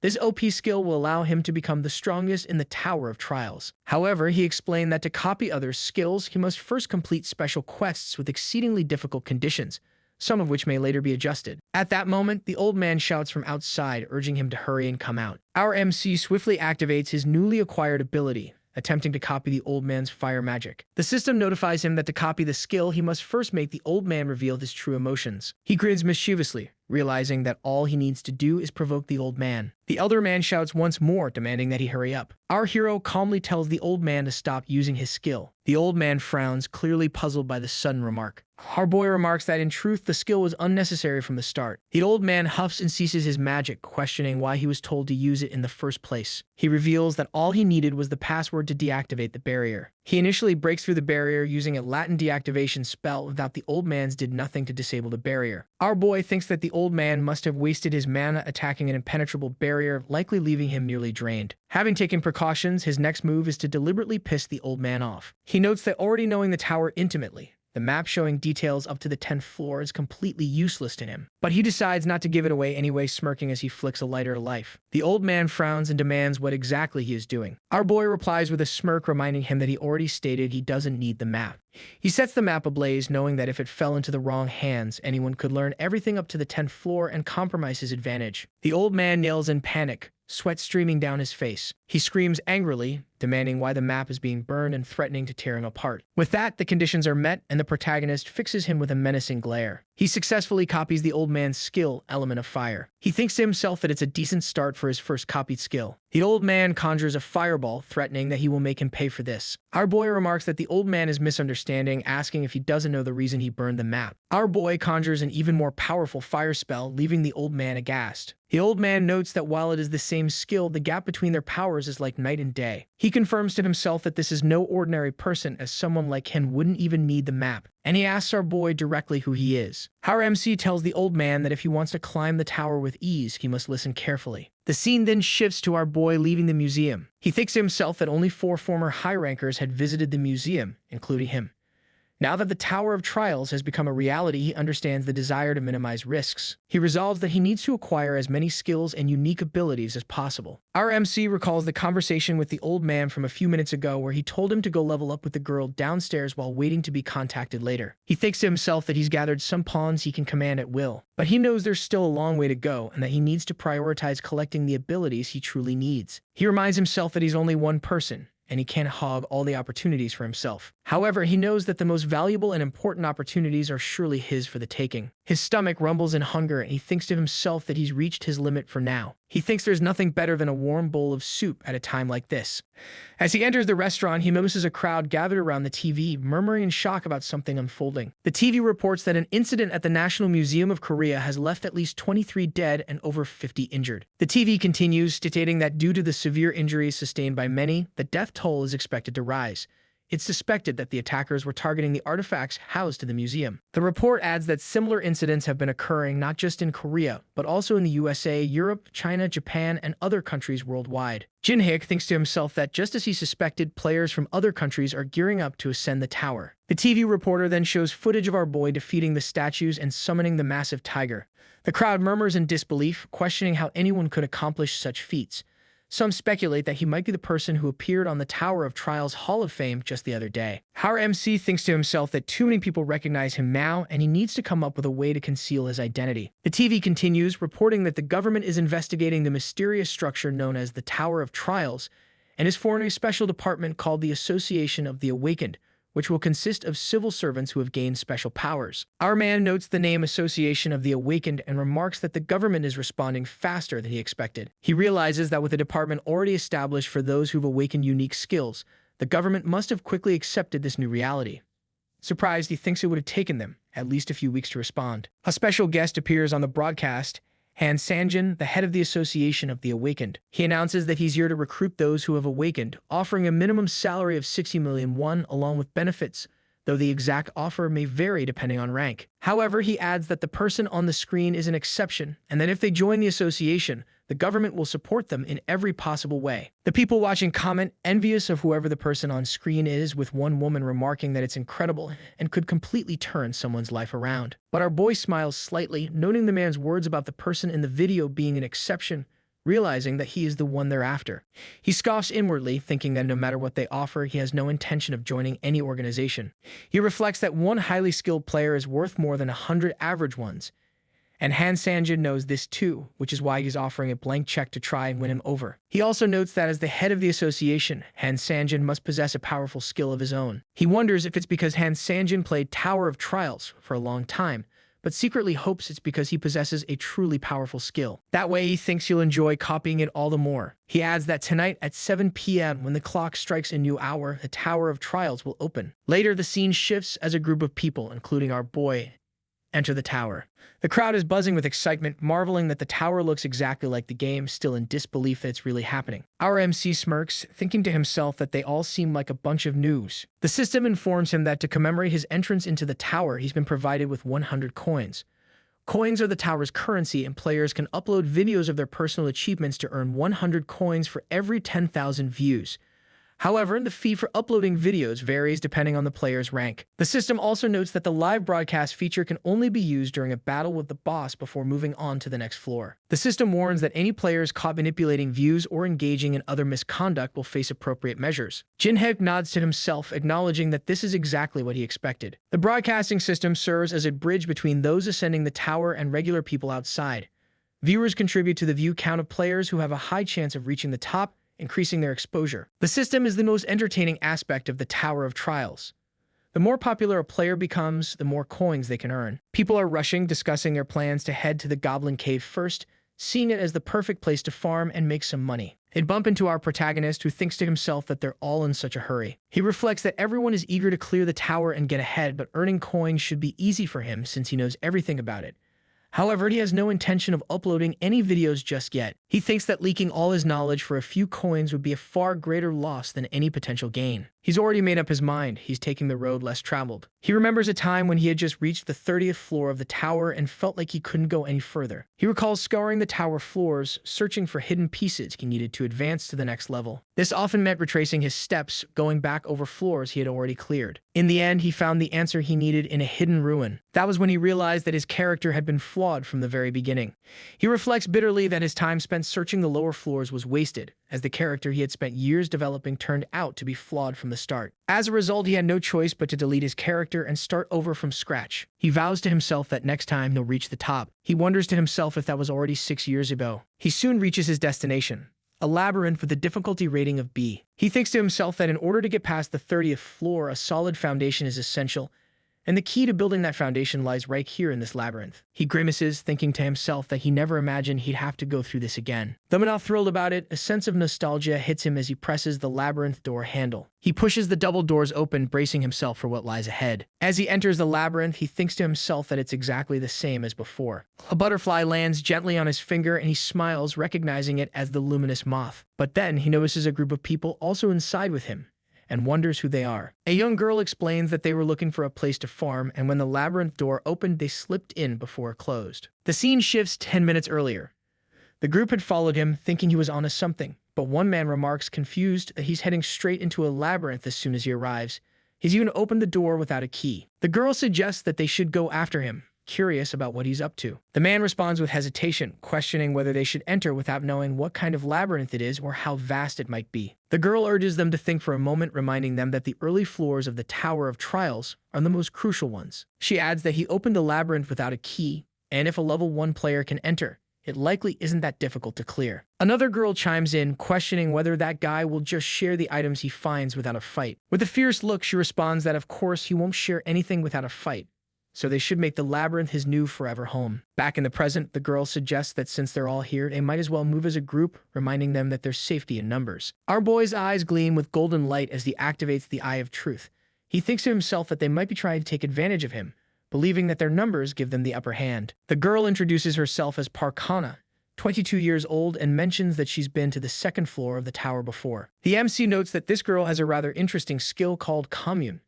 This OP skill will allow him to become the strongest in the Tower of Trials. However, he explained that to copy others' skills, he must first complete special quests with exceedingly difficult conditions, some of which may later be adjusted. At that moment, the old man shouts from outside, urging him to hurry and come out. Our MC swiftly activates his newly acquired ability, attempting to copy the old man's fire magic. The system notifies him that to copy the skill, he must first make the old man reveal his true emotions. He grins mischievously, realizing that all he needs to do is provoke the old man. The elder man shouts once more, demanding that he hurry up. Our hero calmly tells the old man to stop using his skill. The old man frowns, clearly puzzled by the sudden remark. Our boy remarks that in truth, the skill was unnecessary from the start. The old man huffs and ceases his magic, questioning why he was told to use it in the first place. He reveals that all he needed was the password to deactivate the barrier. He initially breaks through the barrier using a Latin deactivation spell without the old man's did nothing to disable the barrier. Our boy thinks that the old man must have wasted his mana attacking an impenetrable barrier, likely leaving him nearly drained. Having taken precautions, his next move is to deliberately piss the old man off. He notes that already knowing the tower intimately, the map showing details up to the 10th floor is completely useless to him. But he decides not to give it away anyway, smirking as he flicks a lighter to life. The old man frowns and demands what exactly he is doing. Our boy replies with a smirk, reminding him that he already stated he doesn't need the map. He sets the map ablaze, knowing that if it fell into the wrong hands, anyone could learn everything up to the 10th floor and compromise his advantage. The old man yells in panic, sweat streaming down his face. He screams angrily, demanding why the map is being burned and threatening to tear him apart. With that, the conditions are met, and the protagonist fixes him with a menacing glare. He successfully copies the old man's skill, Element of Fire. He thinks to himself that it's a decent start for his first copied skill. The old man conjures a fireball, threatening that he will make him pay for this. Our boy remarks that the old man is misunderstanding, asking if he doesn't know the reason he burned the map. Our boy conjures an even more powerful fire spell, leaving the old man aghast. The old man notes that while it is the same skill, the gap between their powers is like night and day. He confirms to himself that this is no ordinary person, as someone like him wouldn't even need the map, and he asks our boy directly who he is. Our MC tells the old man that if he wants to climb the tower with ease, he must listen carefully. The scene then shifts to our boy leaving the museum. He thinks to himself that only 4 former high rankers had visited the museum, including him. Now that the Tower of Trials has become a reality, he understands the desire to minimize risks. He resolves that he needs to acquire as many skills and unique abilities as possible. Our MC recalls the conversation with the old man from a few minutes ago where he told him to go level up with the girl downstairs while waiting to be contacted later. He thinks to himself that he's gathered some pawns he can command at will, but he knows there's still a long way to go and that he needs to prioritize collecting the abilities he truly needs. He reminds himself that he's only one person, and he can't hog all the opportunities for himself. However, he knows that the most valuable and important opportunities are surely his for the taking. His stomach rumbles in hunger, and he thinks to himself that he's reached his limit for now. He thinks there's nothing better than a warm bowl of soup at a time like this. As he enters the restaurant, he notices a crowd gathered around the TV, murmuring in shock about something unfolding. The TV reports that an incident at the National Museum of Korea has left at least 23 dead and over 50 injured. The TV continues, stating that due to the severe injuries sustained by many, the death toll is expected to rise. It's suspected that the attackers were targeting the artifacts housed in the museum. The report adds that similar incidents have been occurring not just in Korea, but also in the USA, Europe, China, Japan, and other countries worldwide. Jin-hyuk thinks to himself that just as he suspected, players from other countries are gearing up to ascend the tower. The TV reporter then shows footage of our boy defeating the statues and summoning the massive tiger. The crowd murmurs in disbelief, questioning how anyone could accomplish such feats. Some speculate that he might be the person who appeared on the Tower of Trials Hall of Fame just the other day. Our MC thinks to himself that too many people recognize him now, and he needs to come up with a way to conceal his identity. The TV continues, reporting that the government is investigating the mysterious structure known as the Tower of Trials, and is formed a special department called the Association of the Awakened, which will consist of civil servants who have gained special powers. Our man notes the name Association of the Awakened and remarks that the government is responding faster than he expected. He realizes that with a department already established for those who've awakened unique skills, the government must have quickly accepted this new reality. Surprised, he thinks it would have taken them at least a few weeks to respond. A special guest appears on the broadcast, Han Sanjin, the head of the Association of the Awakened. He announces that he's here to recruit those who have awakened, offering a minimum salary of 60 million won along with benefits, though the exact offer may vary depending on rank. However, he adds that the person on the screen is an exception, and that if they join the association, the government will support them in every possible way. The people watching comment, envious of whoever the person on screen is, with one woman remarking that it's incredible and could completely turn someone's life around. But our boy smiles slightly, noting the man's words about the person in the video being an exception, realizing that he is the one they're after. He scoffs inwardly, thinking that no matter what they offer, he has no intention of joining any organization. He reflects that one highly skilled player is worth more than 100 average ones, and Han Sanjin knows this too, which is why he's offering a blank check to try and win him over. He also notes that as the head of the association, Han Sanjin must possess a powerful skill of his own. He wonders if it's because Han Sanjin played Tower of Trials for a long time, but secretly hopes it's because he possesses a truly powerful skill. That way, he thinks he'll enjoy copying it all the more. He adds that tonight at 7 p.m. when the clock strikes a new hour, the Tower of Trials will open. Later, the scene shifts as a group of people, including our boy, enter the tower. The crowd is buzzing with excitement, marveling that the tower looks exactly like the game, still in disbelief that it's really happening. Our MC smirks, thinking to himself that they all seem like a bunch of noobs. The system informs him that to commemorate his entrance into the tower, he's been provided with 100 coins. Coins are the tower's currency, and players can upload videos of their personal achievements to earn 100 coins for every 10,000 views. However, the fee for uploading videos varies depending on the player's rank. The system also notes that the live broadcast feature can only be used during a battle with the boss before moving on to the next floor. The system warns that any players caught manipulating views or engaging in other misconduct will face appropriate measures. Jinhae nods to himself, acknowledging that this is exactly what he expected. The broadcasting system serves as a bridge between those ascending the tower and regular people outside. Viewers contribute to the view count of players who have a high chance of reaching the top, increasing their exposure. The system is the most entertaining aspect of the Tower of Trials. The more popular a player becomes, the more coins they can earn. People are rushing, discussing their plans to head to the Goblin Cave first, seeing it as the perfect place to farm and make some money. They bump into our protagonist, who thinks to himself that they're all in such a hurry. He reflects that everyone is eager to clear the tower and get ahead, but earning coins should be easy for him since he knows everything about it. However, he has no intention of uploading any videos just yet. He thinks that leaking all his knowledge for a few coins would be a far greater loss than any potential gain. He's already made up his mind. He's taking the road less traveled. He remembers a time when he had just reached the 30th floor of the tower and felt like he couldn't go any further. He recalls scouring the tower floors, searching for hidden pieces he needed to advance to the next level. This often meant retracing his steps, going back over floors he had already cleared. In the end, he found the answer he needed in a hidden ruin. That was when he realized that his character had been flawed from the very beginning. He reflects bitterly that his time spent searching the lower floors was wasted, as the character he had spent years developing turned out to be flawed from the start. As a result, he had no choice but to delete his character and start over from scratch. He vows to himself that next time he'll reach the top. He wonders to himself if that was already 6 years ago. He soon reaches his destination, a labyrinth with a difficulty rating of B. He thinks to himself that in order to get past the 30th floor, a solid foundation is essential, and the key to building that foundation lies right here in this labyrinth. He grimaces, thinking to himself that he never imagined he'd have to go through this again. Though not thrilled about it, a sense of nostalgia hits him as he presses the labyrinth door handle. He pushes the double doors open, bracing himself for what lies ahead. As he enters the labyrinth, he thinks to himself that it's exactly the same as before. A butterfly lands gently on his finger, and he smiles, recognizing it as the luminous moth. But then he notices a group of people also inside with him, and wonders who they are. A young girl explains that they were looking for a place to farm, and when the labyrinth door opened, they slipped in before it closed. The scene shifts 10 minutes earlier. The group had followed him, thinking he was onto something, but one man remarks, confused, that he's heading straight into a labyrinth as soon as he arrives. He's even opened the door without a key. The girl suggests that they should go after him, curious about what he's up to. The man responds with hesitation, questioning whether they should enter without knowing what kind of labyrinth it is or how vast it might be. The girl urges them to think for a moment, reminding them that the early floors of the Tower of Trials are the most crucial ones. She adds that he opened the labyrinth without a key, and if a level 1 player can enter, it likely isn't that difficult to clear. Another girl chimes in, questioning whether that guy will just share the items he finds without a fight. With a fierce look, she responds that of course he won't share anything without a fight, so they should make the labyrinth his new forever home. Back in the present, the girl suggests that since they're all here, they might as well move as a group, reminding them that there's safety in numbers. Our boy's eyes gleam with golden light as he activates the Eye of Truth. He thinks to himself that they might be trying to take advantage of him, believing that their numbers give them the upper hand. The girl introduces herself as Park Hana, 22 years old, and mentions that she's been to the second floor of the tower before. The MC notes that this girl has a rather interesting skill called commune.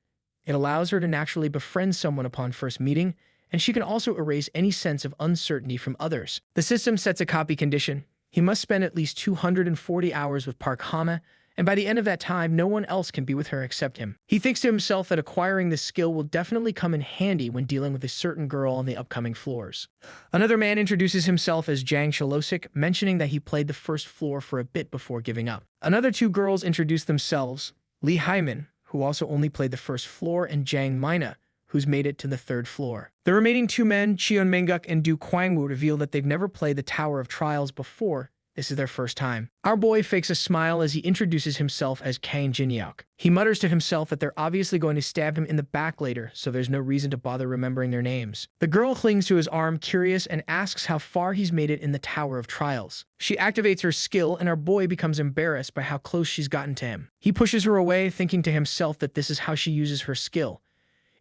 It allows her to naturally befriend someone upon first meeting, and she can also erase any sense of uncertainty from others. The system sets a copy condition. He must spend at least 240 hours with Park Hana, and by the end of that time, no one else can be with her except him. He thinks to himself that acquiring this skill will definitely come in handy when dealing with a certain girl on the upcoming floors. Another man introduces himself as Jang Shalosik, mentioning that he played the first floor for a bit before giving up. Another two girls introduce themselves, Lee Hyman, who also only played the first floor, and Jang Mina, who's made it to the third floor. The remaining two men, Cheon Menguk and Du Kwangwoo, reveal that they've never played the Tower of Trials before. This is their first time. Our boy fakes a smile as he introduces himself as Kang Jinhyuk. He mutters to himself that they're obviously going to stab him in the back later, so there's no reason to bother remembering their names. The girl clings to his arm, curious, and asks how far he's made it in the Tower of Trials. She activates her skill, and our boy becomes embarrassed by how close she's gotten to him. He pushes her away, thinking to himself that this is how she uses her skill.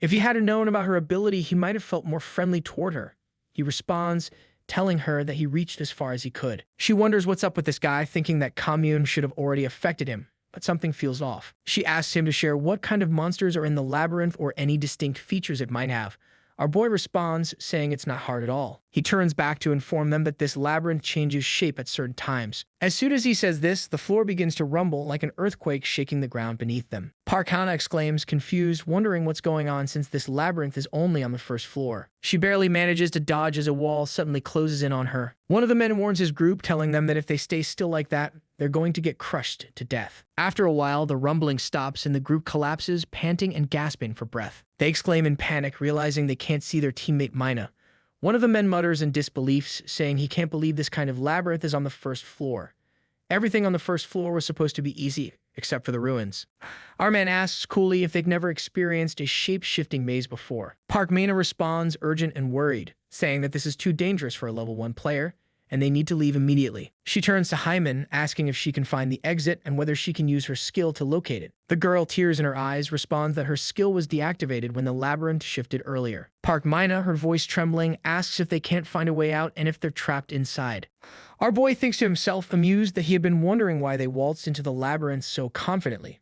If he had known about her ability, he might have felt more friendly toward her. He responds, telling her that he reached as far as he could. She wonders what's up with this guy, thinking that commune should have already affected him, but something feels off. She asks him to share what kind of monsters are in the labyrinth or any distinct features it might have. Our boy responds, saying it's not hard at all. He turns back to inform them that this labyrinth changes shape at certain times. As soon as he says this, the floor begins to rumble like an earthquake, shaking the ground beneath them. Park Hana exclaims, confused, wondering what's going on since this labyrinth is only on the first floor. She barely manages to dodge as a wall suddenly closes in on her. One of the men warns his group, telling them that if they stay still like that, they're going to get crushed to death. After a while, the rumbling stops and the group collapses, panting and gasping for breath. They exclaim in panic, realizing they can't see their teammate Mina. One of the men mutters in disbelief, saying he can't believe this kind of labyrinth is on the first floor. Everything on the first floor was supposed to be easy, except for the ruins. Our man asks coolly if they've never experienced a shape-shifting maze before. Park Mina responds, urgent and worried, saying that this is too dangerous for a level 1 player, and they need to leave immediately. She turns to Hyman, asking if she can find the exit and whether she can use her skill to locate it. The girl, tears in her eyes, responds that her skill was deactivated when the labyrinth shifted earlier. Park Mina, her voice trembling, asks if they can't find a way out and if they're trapped inside. Our boy thinks to himself, amused, that he had been wondering why they waltzed into the labyrinth so confidently.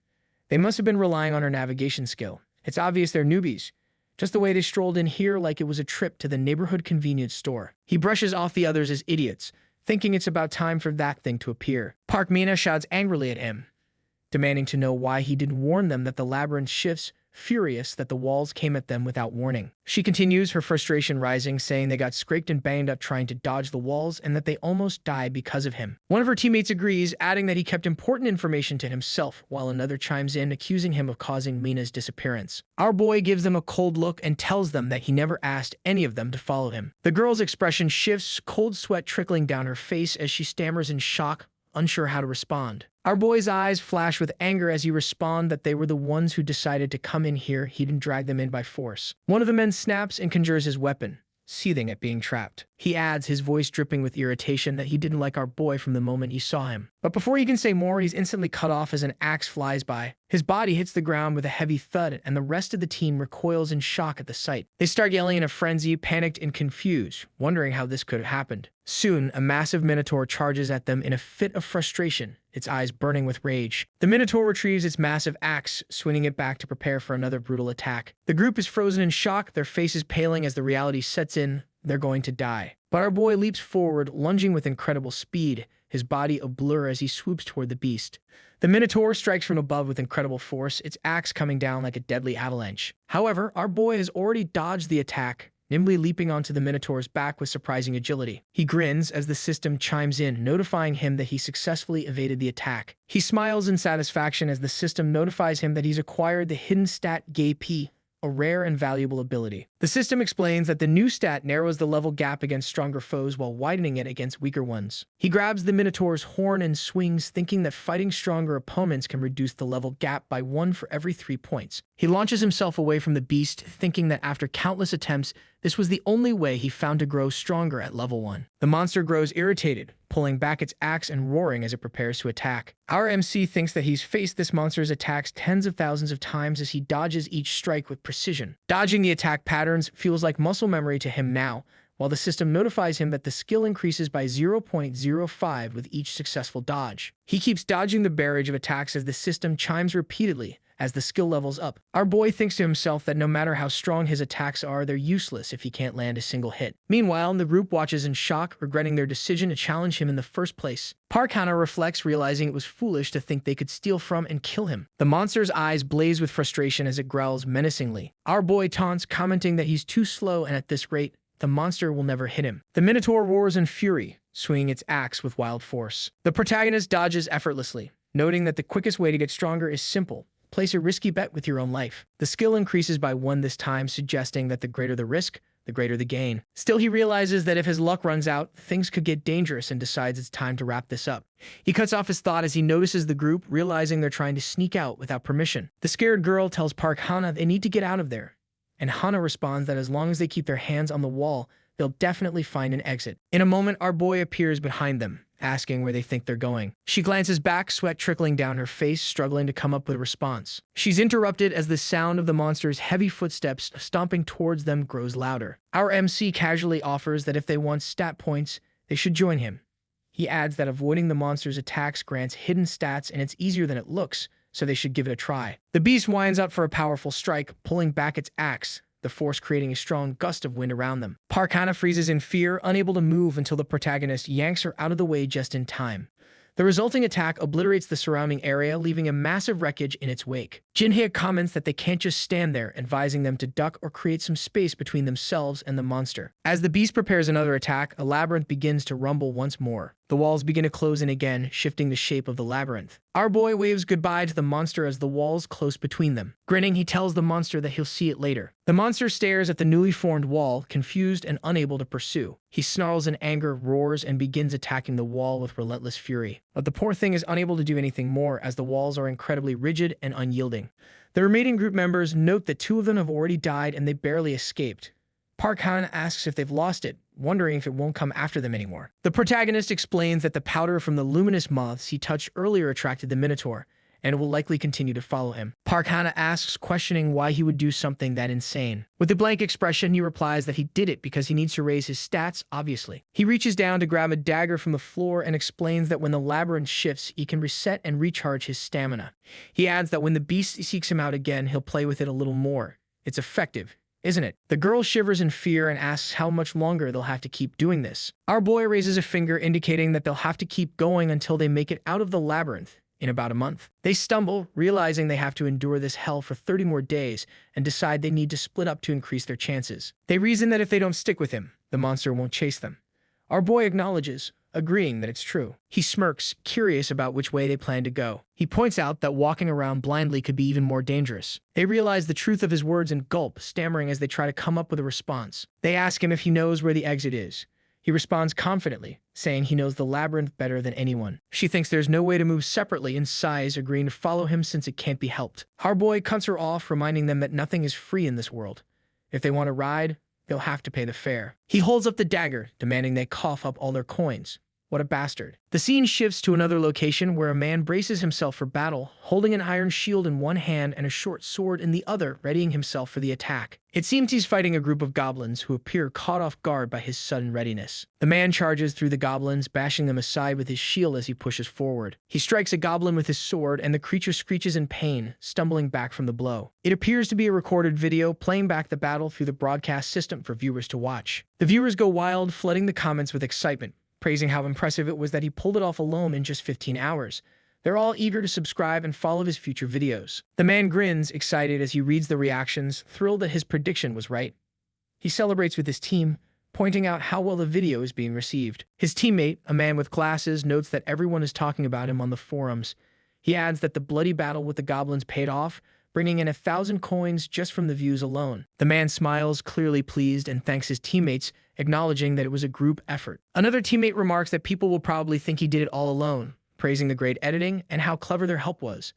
They must have been relying on her navigation skill. It's obvious they're newbies, just the way they strolled in here like it was a trip to the neighborhood convenience store. He brushes off the others as idiots, thinking it's about time for that thing to appear. Park Mina shouts angrily at him, demanding to know why he didn't warn them that the labyrinth shifts, furious that the walls came at them without warning. She continues, her frustration rising, saying they got scraped and banged up trying to dodge the walls and that they almost died because of him. One of her teammates agrees, adding that he kept important information to himself, while another chimes in, accusing him of causing Mina's disappearance. Our boy gives them a cold look and tells them that he never asked any of them to follow him. The girl's expression shifts, cold sweat trickling down her face as she stammers in shock, unsure how to respond. Our boy's eyes flash with anger as he responds that they were the ones who decided to come in here. He didn't drag them in by force. One of the men snaps and conjures his weapon, seething at being trapped. He adds, his voice dripping with irritation, that he didn't like our boy from the moment he saw him. But before he can say more, he's instantly cut off as an axe flies by. His body hits the ground with a heavy thud, and the rest of the team recoils in shock at the sight. They start yelling in a frenzy, panicked and confused, wondering how this could have happened. Soon, a massive minotaur charges at them in a fit of frustration, its eyes burning with rage. The minotaur retrieves its massive axe, swinging it back to prepare for another brutal attack. The group is frozen in shock, their faces paling as the reality sets in. They're going to die. But our boy leaps forward, lunging with incredible speed, his body a blur as he swoops toward the beast. The minotaur strikes from above with incredible force, its axe coming down like a deadly avalanche. However, our boy has already dodged the attack, nimbly leaping onto the minotaur's back with surprising agility. He grins as the system chimes in, notifying him that he successfully evaded the attack. He smiles in satisfaction as the system notifies him that he's acquired the hidden stat Gay P, a rare and valuable ability. The system explains that the new stat narrows the level gap against stronger foes while widening it against weaker ones. He grabs the Minotaur's horn and swings, thinking that fighting stronger opponents can reduce the level gap by 1 for every 3 points. He launches himself away from the beast, thinking that after countless attempts, this was the only way he found to grow stronger at level 1. The monster grows irritated, pulling back its axe and roaring as it prepares to attack. Our MC thinks that he's faced this monster's attacks tens of thousands of times as he dodges each strike with precision. Dodging the attack patterns feels like muscle memory to him now, while the system notifies him that the skill increases by 0.05 with each successful dodge. He keeps dodging the barrage of attacks as the system chimes repeatedly as the skill levels up. Our boy thinks to himself that no matter how strong his attacks are, they're useless if he can't land a single hit. Meanwhile, the group watches in shock, regretting their decision to challenge him in the first place. Park Hana reflects, realizing it was foolish to think they could steal from and kill him. The monster's eyes blaze with frustration as it growls menacingly. Our boy taunts, commenting that he's too slow and at this rate, the monster will never hit him. The Minotaur roars in fury, swinging its axe with wild force. The protagonist dodges effortlessly, noting that the quickest way to get stronger is simple. Place a risky bet with your own life. The skill increases by 1 this time, suggesting that the greater the risk, the greater the gain. Still, he realizes that if his luck runs out, things could get dangerous and decides it's time to wrap this up. He cuts off his thought as he notices the group, realizing they're trying to sneak out without permission. The scared girl tells Park Hana they need to get out of there, and Hana responds that as long as they keep their hands on the wall, they'll definitely find an exit. In a moment, our boy appears behind them, asking where they think they're going. She glances back, sweat trickling down her face, struggling to come up with a response. She's interrupted as the sound of the monster's heavy footsteps stomping towards them grows louder. Our MC casually offers that if they want stat points, they should join him. He adds that avoiding the monster's attacks grants hidden stats and it's easier than it looks, so they should give it a try. The beast winds up for a powerful strike, pulling back its axe, the force creating a strong gust of wind around them. Park Hana freezes in fear, unable to move until the protagonist yanks her out of the way just in time. The resulting attack obliterates the surrounding area, leaving a massive wreckage in its wake. Jinhye comments that they can't just stand there, advising them to duck or create some space between themselves and the monster. As the beast prepares another attack, a labyrinth begins to rumble once more. The walls begin to close in again, shifting the shape of the labyrinth. Our boy waves goodbye to the monster as the walls close between them. Grinning, he tells the monster that he'll see it later. The monster stares at the newly formed wall, confused and unable to pursue. He snarls in anger, roars, and begins attacking the wall with relentless fury. But the poor thing is unable to do anything more as the walls are incredibly rigid and unyielding. The remaining group members note that 2 of them have already died and they barely escaped. Park Hana asks if they've lost it, wondering if it won't come after them anymore. The protagonist explains that the powder from the luminous moths he touched earlier attracted the Minotaur, and it will likely continue to follow him. Park Hana asks, questioning why he would do something that insane. With a blank expression, he replies that he did it because he needs to raise his stats, obviously. He reaches down to grab a dagger from the floor and explains that when the labyrinth shifts, he can reset and recharge his stamina. He adds that when the beast seeks him out again, he'll play with it a little more. It's effective, isn't it? The girl shivers in fear and asks how much longer they'll have to keep doing this. Our boy raises a finger, indicating that they'll have to keep going until they make it out of the labyrinth in about a month. They stumble, realizing they have to endure this hell for 30 more days, and decide they need to split up to increase their chances. They reason that if they don't stick with him, the monster won't chase them. Our boy acknowledges, agreeing that it's true. He smirks, curious about which way they plan to go. He points out that walking around blindly could be even more dangerous. They realize the truth of his words and gulp, stammering as they try to come up with a response. They ask him if he knows where the exit is. He responds confidently, saying he knows the labyrinth better than anyone. She thinks there's no way to move separately and sighs, agreeing to follow him since it can't be helped. Our boy cuts her off, reminding them that nothing is free in this world. If they want to ride, they'll have to pay the fare. He holds up the dagger, demanding they cough up all their coins. What a bastard. The scene shifts to another location where a man braces himself for battle, holding an iron shield in one hand and a short sword in the other, readying himself for the attack. It seems he's fighting a group of goblins who appear caught off guard by his sudden readiness. The man charges through the goblins, bashing them aside with his shield as he pushes forward. He strikes a goblin with his sword, and the creature screeches in pain, stumbling back from the blow. It appears to be a recorded video, playing back the battle through the broadcast system for viewers to watch. The viewers go wild, flooding the comments with excitement, praising how impressive it was that he pulled it off alone in just 15 hours. They're all eager to subscribe and follow his future videos. The man grins, excited as he reads the reactions, thrilled that his prediction was right. He celebrates with his team, pointing out how well the video is being received. His teammate, a man with glasses, notes that everyone is talking about him on the forums. He adds that the bloody battle with the goblins paid off, bringing in 1,000 coins just from the views alone. The man smiles, clearly pleased, and thanks his teammates, acknowledging that it was a group effort. Another teammate remarks that people will probably think he did it all alone, praising the great editing and how clever their help was.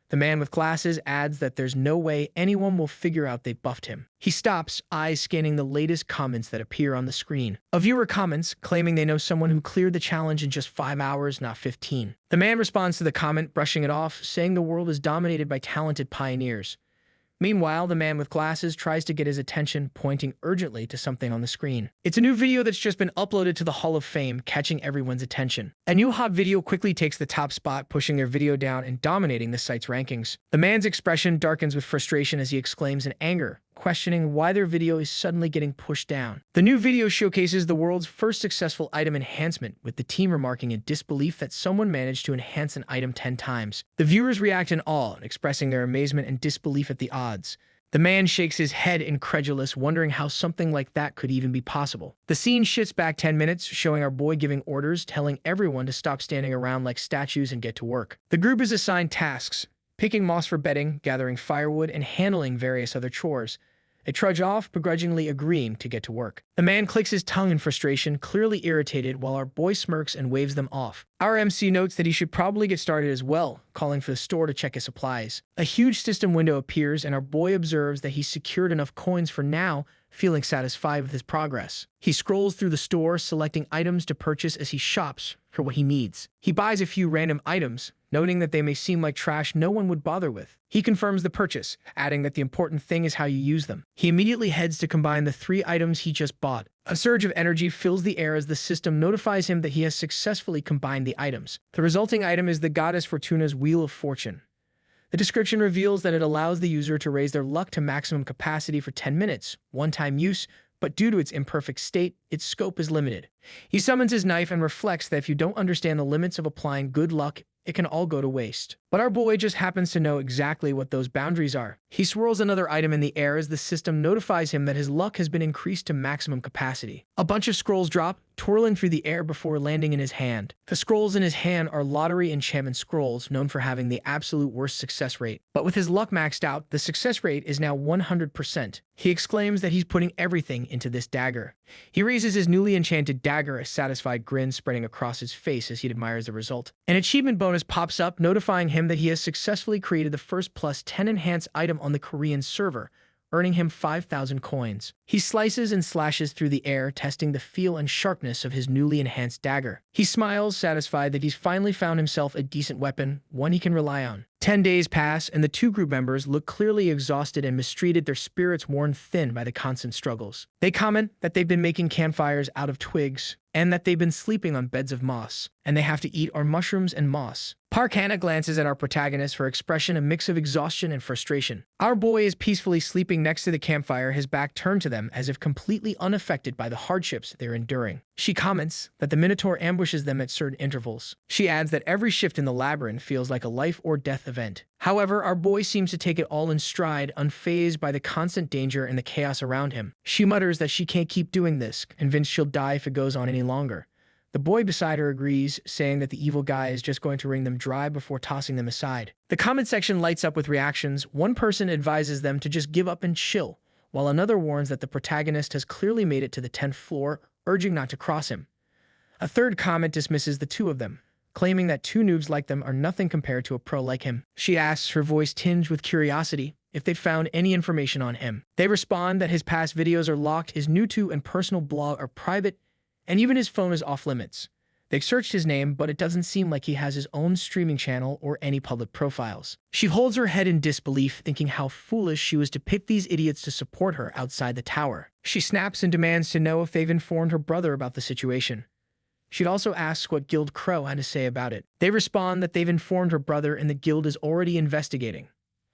The man with glasses adds that there's no way anyone will figure out they buffed him. He stops, eyes scanning the latest comments that appear on the screen. A viewer comments, claiming they know someone who cleared the challenge in just 5 hours, not 15. The man responds to the comment, brushing it off, saying the world is dominated by talented pioneers. Meanwhile, the man with glasses tries to get his attention, pointing urgently to something on the screen. It's a new video that's just been uploaded to the Hall of Fame, catching everyone's attention. A new hot video quickly takes the top spot, pushing their video down and dominating the site's rankings. The man's expression darkens with frustration as he exclaims in anger, questioning why their video is suddenly getting pushed down. The new video showcases the world's first successful item enhancement, with the team remarking in disbelief that someone managed to enhance an item 10 times. The viewers react in awe, expressing their amazement and disbelief at the odds. The man shakes his head incredulous, wondering how something like that could even be possible. The scene shifts back 10 minutes, showing our boy giving orders, telling everyone to stop standing around like statues and get to work. The group is assigned tasks: picking moss for bedding, gathering firewood, and handling various other chores. They trudge off, begrudgingly agreeing to get to work. The man clicks his tongue in frustration, clearly irritated, while our boy smirks and waves them off. Our MC notes that he should probably get started as well, calling for the store to check his supplies. A huge system window appears, and our boy observes that he's secured enough coins for now, feeling satisfied with his progress. He scrolls through the store, selecting items to purchase as he shops for what he needs. He buys a few random items, noting that they may seem like trash no one would bother with. He confirms the purchase, adding that the important thing is how you use them. He immediately heads to combine the 3 items he just bought. A surge of energy fills the air as the system notifies him that he has successfully combined the items. The resulting item is the Goddess Fortuna's Wheel of Fortune. The description reveals that it allows the user to raise their luck to maximum capacity for 10 minutes, one-time use, but due to its imperfect state, its scope is limited. He summons his knife and reflects that if you don't understand the limits of applying good luck, it can all go to waste. But our boy just happens to know exactly what those boundaries are. He swirls another item in the air as the system notifies him that his luck has been increased to maximum capacity. A bunch of scrolls drop, twirling through the air before landing in his hand. The scrolls in his hand are lottery enchantment scrolls, known for having the absolute worst success rate. But with his luck maxed out, the success rate is now 100%. He exclaims that he's putting everything into this dagger. He raises his newly enchanted dagger, a satisfied grin spreading across his face as he admires the result. An achievement bonus pops up, notifying him that he has successfully created the first plus 10 enhanced item on the Korean server, earning him 5,000 coins. He slices and slashes through the air, testing the feel and sharpness of his newly enhanced dagger. He smiles, satisfied that he's finally found himself a decent weapon, one he can rely on. 10 days pass, and the 2 group members look clearly exhausted and mistreated, their spirits worn thin by the constant struggles. They comment that they've been making campfires out of twigs, and that they've been sleeping on beds of moss, and they have to eat our mushrooms and moss. Park Hannah glances at our protagonist, her expression a mix of exhaustion and frustration. Our boy is peacefully sleeping next to the campfire, his back turned to them as if completely unaffected by the hardships they're enduring. She comments that the Minotaur ambushes them at certain intervals. She adds that every shift in the labyrinth feels like a life or death event. However, our boy seems to take it all in stride, unfazed by the constant danger and the chaos around him. She mutters that she can't keep doing this, convinced she'll die if it goes on any longer. The boy beside her agrees, saying that the evil guy is just going to wring them dry before tossing them aside. The comment section lights up with reactions. One person advises them to just give up and chill, while another warns that the protagonist has clearly made it to the 10th floor, urging not to cross him. A third comment dismisses the 2 of them, claiming that 2 noobs like them are nothing compared to a pro like him. She asks, her voice tinged with curiosity, if they'd found any information on him. They respond that his past videos are locked, his YouTube and personal blog are private, and even his phone is off limits. They've searched his name, but it doesn't seem like he has his own streaming channel or any public profiles. She holds her head in disbelief, thinking how foolish she was to pick these idiots to support her outside the tower. She snaps and demands to know if they've informed her brother about the situation. She'd also ask what Guild Crow had to say about it. They respond that they've informed her brother and the guild is already investigating.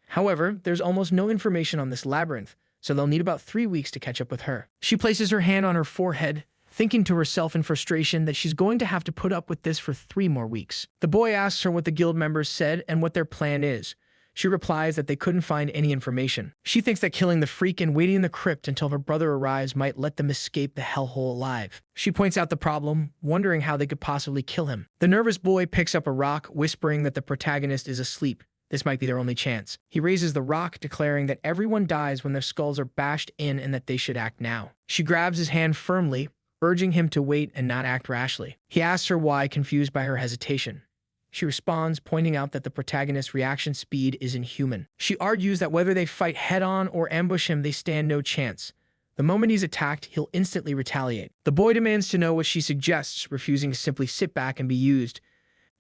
However, there's almost no information on this labyrinth, so they'll need about 3 weeks to catch up with her. She places her hand on her forehead, thinking to herself in frustration that she's going to have to put up with this for 3 more weeks. The boy asks her what the guild members said and what their plan is. She replies that they couldn't find any information. She thinks that killing the freak and waiting in the crypt until her brother arrives might let them escape the hellhole alive. She points out the problem, wondering how they could possibly kill him. The nervous boy picks up a rock, whispering that the protagonist is asleep, This might be their only chance. He raises the rock, declaring that everyone dies when their skulls are bashed in and that they should act now. She grabs his hand firmly, urging him to wait and not act rashly. He asks her why, confused by her hesitation. She responds, pointing out that the protagonist's reaction speed is inhuman. She argues that whether they fight head-on or ambush him, they stand no chance. The moment he's attacked, he'll instantly retaliate. The boy demands to know what she suggests, refusing to simply sit back and be used.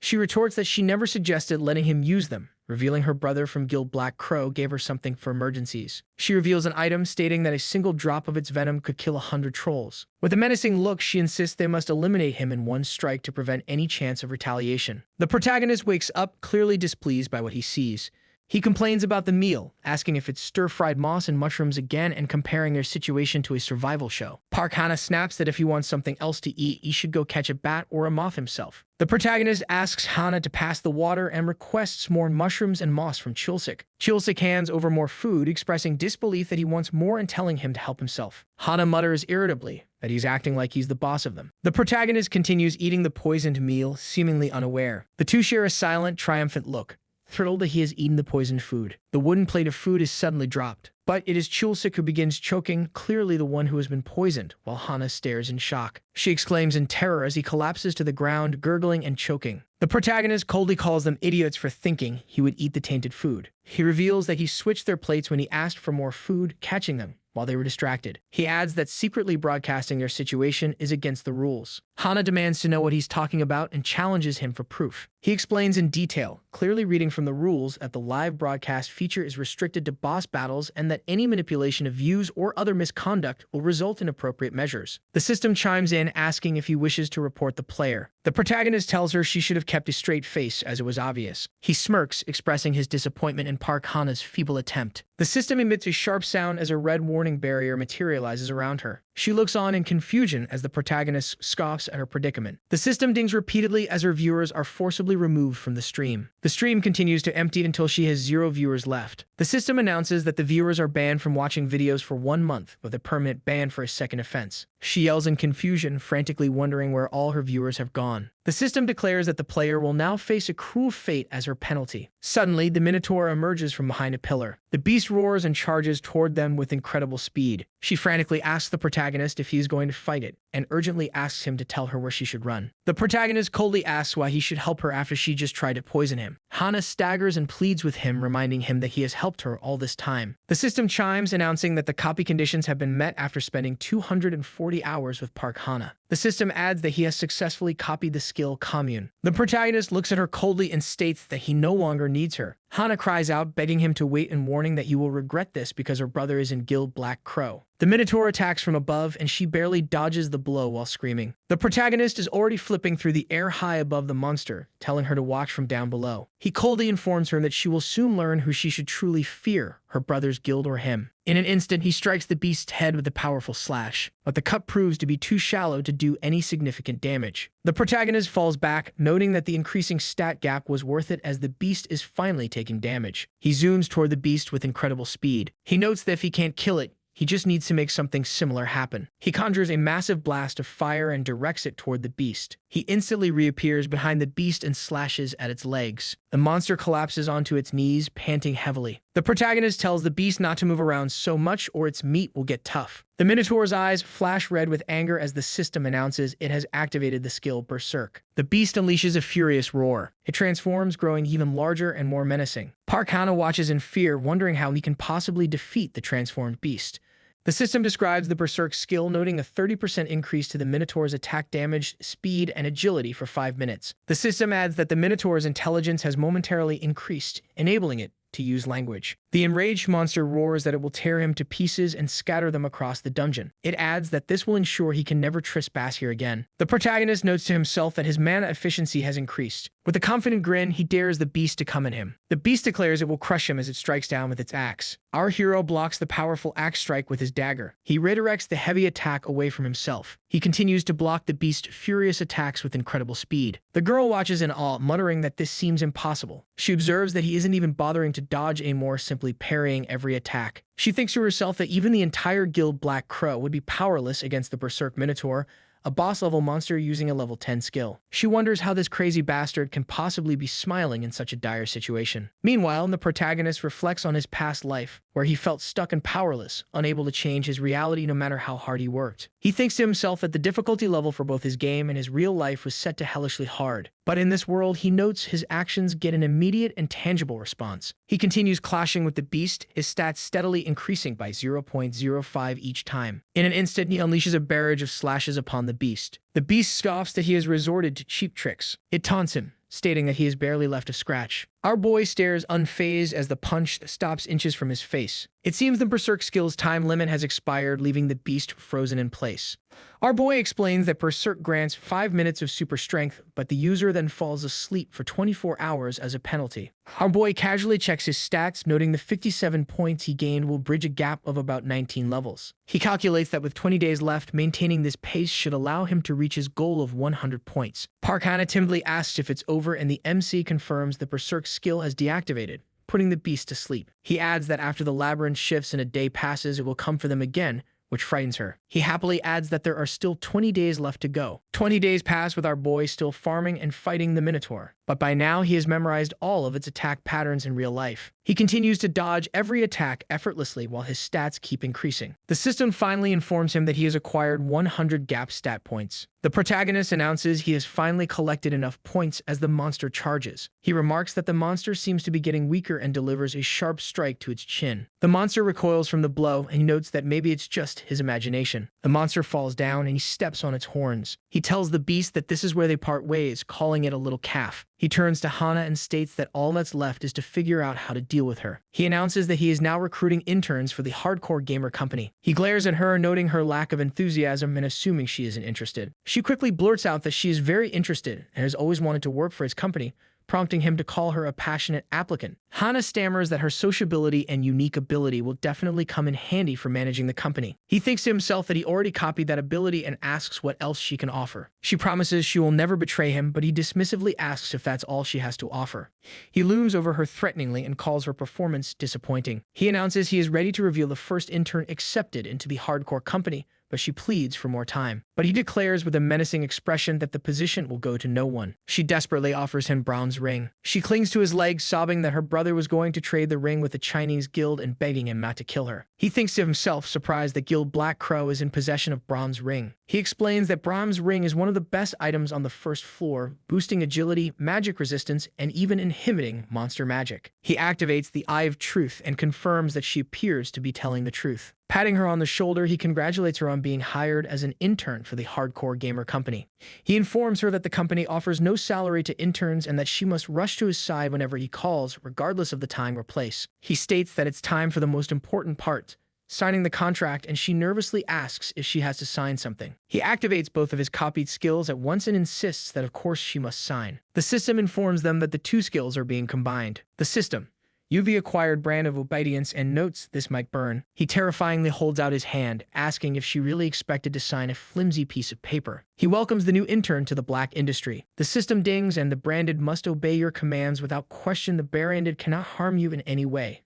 She retorts that she never suggested letting him use them, revealing her brother from Guild Black Crow gave her something for emergencies. She reveals an item stating that a single drop of its venom could kill 100 trolls. With a menacing look, she insists they must eliminate him in one strike to prevent any chance of retaliation. The protagonist wakes up, clearly displeased by what he sees. He complains about the meal, asking if it's stir-fried moss and mushrooms again and comparing their situation to a survival show. Park Hana snaps that if he wants something else to eat, he should go catch a bat or a moth himself. The protagonist asks Hana to pass the water and requests more mushrooms and moss from Chulsik. Chulsik hands over more food, expressing disbelief that he wants more and telling him to help himself. Hana mutters irritably that he's acting like he's the boss of them. The protagonist continues eating the poisoned meal, seemingly unaware. The two share a silent, triumphant look, thrilled that he has eaten the poisoned food. The wooden plate of food is suddenly dropped, but it is Chulsik who begins choking, clearly the one who has been poisoned, while Hana stares in shock. She exclaims in terror as he collapses to the ground, gurgling and choking. The protagonist coldly calls them idiots for thinking he would eat the tainted food. He reveals that he switched their plates when he asked for more food, catching them while they were distracted. He adds that secretly broadcasting their situation is against the rules. Hana demands to know what he's talking about and challenges him for proof. He explains in detail, clearly reading from the rules, that the live broadcast feature is restricted to boss battles and that any manipulation of views or other misconduct will result in appropriate measures. The system chimes in, asking if he wishes to report the player. The protagonist tells her she should have kept a straight face, as it was obvious. He smirks, expressing his disappointment in Park Hana's feeble attempt. The system emits a sharp sound as a red warning barrier materializes around her. She looks on in confusion as the protagonist scoffs at her predicament. The system dings repeatedly as her viewers are forcibly removed from the stream. The stream continues to empty until she has 0 viewers left. The system announces that the viewers are banned from watching videos for 1 month, with a permanent ban for a second offense. She yells in confusion, frantically wondering where all her viewers have gone. The system declares that the player will now face a cruel fate as her penalty. Suddenly, the Minotaur emerges from behind a pillar. The beast roars and charges toward them with incredible speed. She frantically asks the protagonist if he is going to fight it, and urgently asks him to tell her where she should run. The protagonist coldly asks why he should help her after she just tried to poison him. Hana staggers and pleads with him, reminding him that he has helped her all this time. The system chimes, announcing that the copy conditions have been met after spending 240 hours with Park Hana. The system adds that he has successfully copied the skill Commune. The protagonist looks at her coldly and states that he no longer needs her. Hana cries out, begging him to wait and warning that you will regret this because her brother is in Guild Black Crow. The Minotaur attacks from above, and she barely dodges the blow while screaming. The protagonist is already flipping through the air high above the monster, telling her to watch from down below. He coldly informs her that she will soon learn who she should truly fear, her brother's guild or him. In an instant, he strikes the beast's head with a powerful slash, but the cut proves to be too shallow to do any significant damage. The protagonist falls back, noting that the increasing stat gap was worth it as the beast is finally taking damage. He zooms toward the beast with incredible speed. He notes that if he can't kill it, he just needs to make something similar happen. He conjures a massive blast of fire and directs it toward the beast. He instantly reappears behind the beast and slashes at its legs. The monster collapses onto its knees, panting heavily. The protagonist tells the beast not to move around so much or its meat will get tough. The Minotaur's eyes flash red with anger as the system announces it has activated the skill Berserk. The beast unleashes a furious roar. It transforms, growing even larger and more menacing. Park Hana watches in fear, wondering how he can possibly defeat the transformed beast. The system describes the Berserk skill, noting a 30% increase to the Minotaur's attack damage, speed, and agility for 5 minutes. The system adds that the Minotaur's intelligence has momentarily increased, enabling it to use language. The enraged monster roars that it will tear him to pieces and scatter them across the dungeon. It adds that this will ensure he can never trespass here again. The protagonist notes to himself that his mana efficiency has increased. With a confident grin, he dares the beast to come at him. The beast declares it will crush him as it strikes down with its axe. Our hero blocks the powerful axe strike with his dagger. He redirects the heavy attack away from himself. He continues to block the beast's furious attacks with incredible speed. The girl watches in awe, muttering that this seems impossible. She observes that he isn't even bothering to dodge anymore, simply parrying every attack. She thinks to herself that even the entire Guild Black Crow would be powerless against the Berserk Minotaur, a boss-level monster using a level 10 skill. She wonders how this crazy bastard can possibly be smiling in such a dire situation. Meanwhile, the protagonist reflects on his past life, where he felt stuck and powerless, unable to change his reality no matter how hard he worked. He thinks to himself that the difficulty level for both his game and his real life was set to hellishly hard. But in this world, he notes his actions get an immediate and tangible response. He continues clashing with the beast, his stats steadily increasing by 0.05 each time. In an instant, he unleashes a barrage of slashes upon the beast. The beast scoffs that he has resorted to cheap tricks. It taunts him, stating that he has barely left a scratch. Our boy stares unfazed as the punch stops inches from his face. It seems the Berserk skill's time limit has expired, leaving the beast frozen in place. Our boy explains that Berserk grants 5 minutes of super strength, but the user then falls asleep for 24 hours as a penalty. Our boy casually checks his stats, noting the 57 points he gained will bridge a gap of about 19 levels. He calculates that with 20 days left, maintaining this pace should allow him to reach his goal of 100 points. Park Hana timidly asks if it's over, and the MC confirms the Berserk skill has deactivated, putting the beast to sleep. He adds that after the labyrinth shifts and a day passes, it will come for them again, which frightens her. He happily adds that there are still 20 days left to go. 20 days pass with our boy still farming and fighting the Minotaur, but by now he has memorized all of its attack patterns in real life. He continues to dodge every attack effortlessly while his stats keep increasing. The system finally informs him that he has acquired 100 gap stat points. The protagonist announces he has finally collected enough points as the monster charges. He remarks that the monster seems to be getting weaker and delivers a sharp strike to its chin. The monster recoils from the blow, and he notes that maybe it's just his imagination. The monster falls down and he steps on its horns. He tells the beast that this is where they part ways, calling it a little calf. He turns to Hana and states that all that's left is to figure out how to deal with her. He announces that he is now recruiting interns for the hardcore gamer company. He glares at her, noting her lack of enthusiasm and assuming she isn't interested. She quickly blurts out that she is very interested and has always wanted to work for his company, prompting him to call her a passionate applicant. Hana stammers that her sociability and unique ability will definitely come in handy for managing the company. He thinks to himself that he already copied that ability and asks what else she can offer. She promises she will never betray him, but he dismissively asks if that's all she has to offer. He looms over her threateningly and calls her performance disappointing. He announces he is ready to reveal the first intern accepted into the hardcore company, but she pleads for more time. But he declares with a menacing expression that the position will go to no one. She desperately offers him Brown's ring. She clings to his legs, sobbing that her brother was going to trade the ring with the Chinese guild and begging him not to kill her. He thinks to himself, surprised that Guild Black Crow is in possession of Brahm's ring. He explains that Brahm's ring is one of the best items on the first floor, boosting agility, magic resistance, and even inhibiting monster magic. He activates the Eye of Truth and confirms that she appears to be telling the truth. Patting her on the shoulder, he congratulates her on being hired as an intern for the hardcore gamer company. He informs her that the company offers no salary to interns and that she must rush to his side whenever he calls, regardless of the time or place. He states that it's time for the most important part, signing the contract, and she nervously asks if she has to sign something. He activates both of his copied skills at once and insists that of course she must sign. The system informs them that the two skills are being combined. The system, UV acquired brand of obedience, and notes this might burn. He terrifyingly holds out his hand, asking if she really expected to sign a flimsy piece of paper. He welcomes the new intern to the black industry. The system dings and the branded must obey your commands without question. The branded cannot harm you in any way.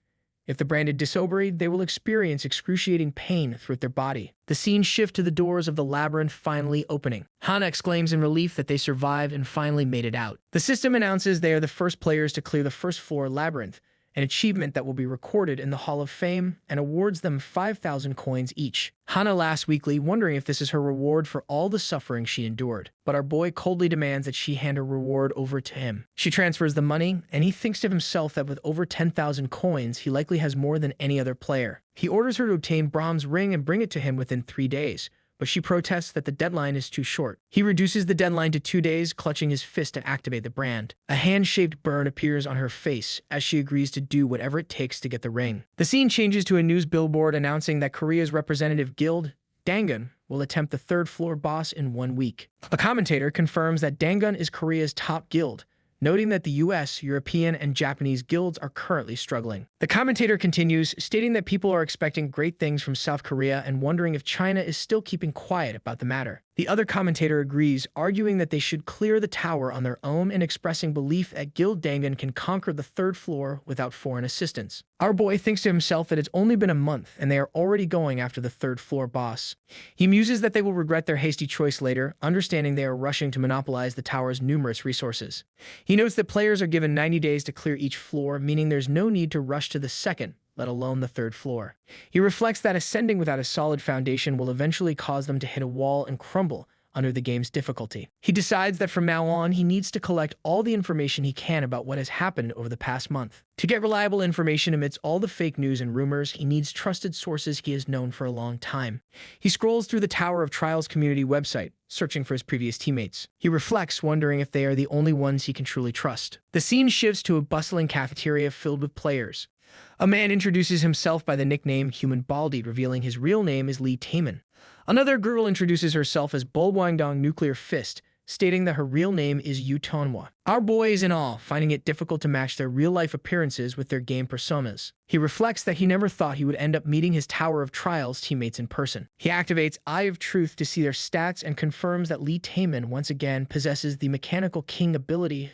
If the branded disobey, they will experience excruciating pain throughout their body. The scene shifts to the doors of the labyrinth finally opening. Hana exclaims in relief that they survived and finally made it out. The system announces they are the first players to clear the first floor labyrinth, an achievement that will be recorded in the Hall of Fame, and awards them 5,000 coins each. Hana laughs weakly, wondering if this is her reward for all the suffering she endured. But our boy coldly demands that she hand her reward over to him. She transfers the money, and he thinks to himself that with over 10,000 coins, he likely has more than any other player. He orders her to obtain Brahm's ring and bring it to him within 3 days. But she protests that the deadline is too short. He reduces the deadline to 2 days, clutching his fist to activate the brand. A hand-shaped burn appears on her face as she agrees to do whatever it takes to get the ring. The scene changes to a news billboard announcing that Korea's representative guild, Dangun, will attempt the third floor boss in 1 week. A commentator confirms that Dangun is Korea's top guild, noting that the US, European, and Japanese guilds are currently struggling. The commentator continues, stating that people are expecting great things from South Korea and wondering if China is still keeping quiet about the matter. The other commentator agrees, arguing that they should clear the tower on their own and expressing belief that Gildangan can conquer the third floor without foreign assistance. Our boy thinks to himself that it's only been a month and they are already going after the third floor boss. He muses that they will regret their hasty choice later, understanding they are rushing to monopolize the tower's numerous resources. He notes that players are given 90 days to clear each floor, meaning there's no need to rush to the second, let alone the third floor. He reflects that ascending without a solid foundation will eventually cause them to hit a wall and crumble under the game's difficulty. He decides that from now on, he needs to collect all the information he can about what has happened over the past month. To get reliable information amidst all the fake news and rumors, he needs trusted sources he has known for a long time. He scrolls through the Tower of Trials community website, searching for his previous teammates. He reflects, wondering if they are the only ones he can truly trust. The scene shifts to a bustling cafeteria filled with players. A man introduces himself by the nickname Human Baldy, revealing his real name is Lee Taemin. Another girl introduces herself as Bulwangdong Nuclear Fist, stating that her real name is Yu Tonhwa. Our boy is in awe, finding it difficult to match their real-life appearances with their game personas. He reflects that he never thought he would end up meeting his Tower of Trials teammates in person. He activates Eye of Truth to see their stats and confirms that Lee Taemin once again possesses the Mechanical King ability,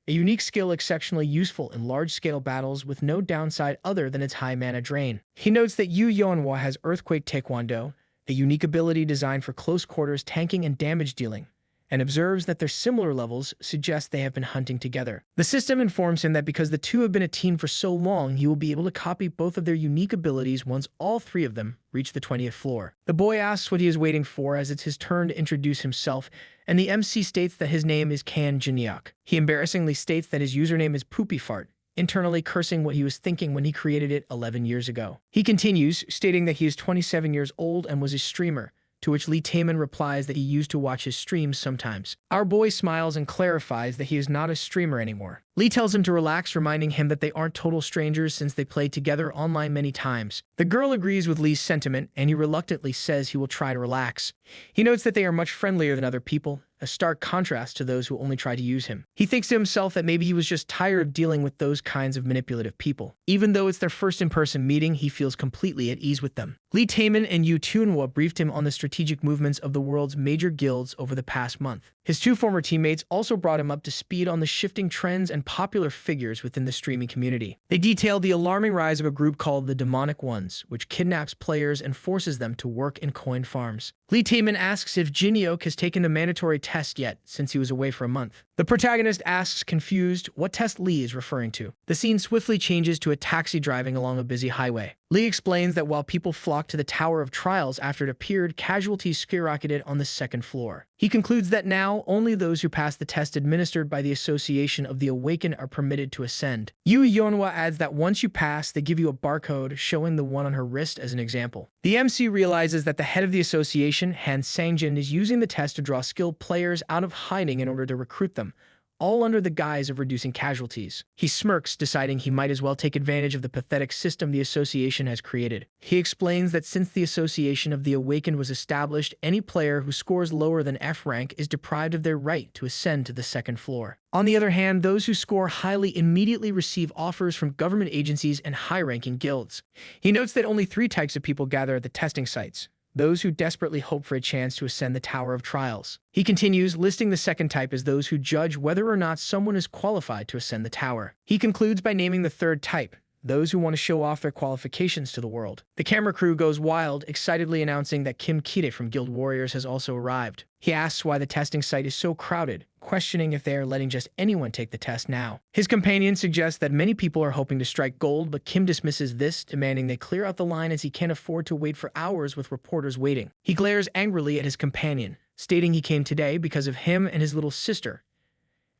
a unique skill exceptionally useful in large-scale battles with no downside other than its high mana drain. He notes that Yu Yeonhwa has Earthquake Taekwondo, a unique ability designed for close quarters tanking and damage dealing, and observes that their similar levels suggest they have been hunting together. The system informs him that because the two have been a team for so long, he will be able to copy both of their unique abilities once all three of them reach the 20th floor. The boy asks what he is waiting for as it's his turn to introduce himself, and the MC states that his name is Kan Jinhyuk. He embarrassingly states that his username is Poopy Fart, internally cursing what he was thinking when he created it 11 years ago. He continues, stating that he is 27 years old and was a streamer, to which Lee Taemin replies that he used to watch his streams sometimes. Our boy smiles and clarifies that he is not a streamer anymore. Lee tells him to relax, reminding him that they aren't total strangers since they played together online many times. The girl agrees with Lee's sentiment, and he reluctantly says he will try to relax. He notes that they are much friendlier than other people, a stark contrast to those who only try to use him. He thinks to himself that maybe he was just tired of dealing with those kinds of manipulative people. Even though it's their first in-person meeting, he feels completely at ease with them. Lee Taemin and Yu Tunhwa briefed him on the strategic movements of the world's major guilds over the past month. His two former teammates also brought him up to speed on the shifting trends and popular figures within the streaming community. They detailed the alarming rise of a group called the Demonic Ones, which kidnaps players and forces them to work in coin farms. Lee Taemin asks if Jinhyuk has taken the mandatory test yet, since he was away for a month. The protagonist asks, confused, what test Lee is referring to. The scene swiftly changes to a taxi driving along a busy highway. Lee explains that while people flocked to the Tower of Trials after it appeared, casualties skyrocketed on the second floor. He concludes that now only those who pass the test administered by the Association of the Awakened are permitted to ascend. Yu Yeonhwa adds that once you pass, they give you a barcode, showing the one on her wrist as an example. The MC realizes that the head of the association, Han Sangjin, is using the test to draw skilled players out of hiding in order to recruit them, all under the guise of reducing casualties. He smirks, deciding he might as well take advantage of the pathetic system the association has created. He explains that since the Association of the Awakened was established, any player who scores lower than F rank is deprived of their right to ascend to the second floor. On the other hand, those who score highly immediately receive offers from government agencies and high-ranking guilds. He notes that only 3 types of people gather at the testing sites: those who desperately hope for a chance to ascend the Tower of Trials. He continues, listing the second type as those who judge whether or not someone is qualified to ascend the tower. He concludes by naming the third type: those who want to show off their qualifications to the world. The camera crew goes wild, excitedly announcing that Kim Kide from Guild Warriors has also arrived. He asks why the testing site is so crowded, questioning if they are letting just anyone take the test now. His companion suggests that many people are hoping to strike gold, but Kim dismisses this, demanding they clear out the line as he can't afford to wait for hours with reporters waiting. He glares angrily at his companion, stating he came today because of him and his little sister,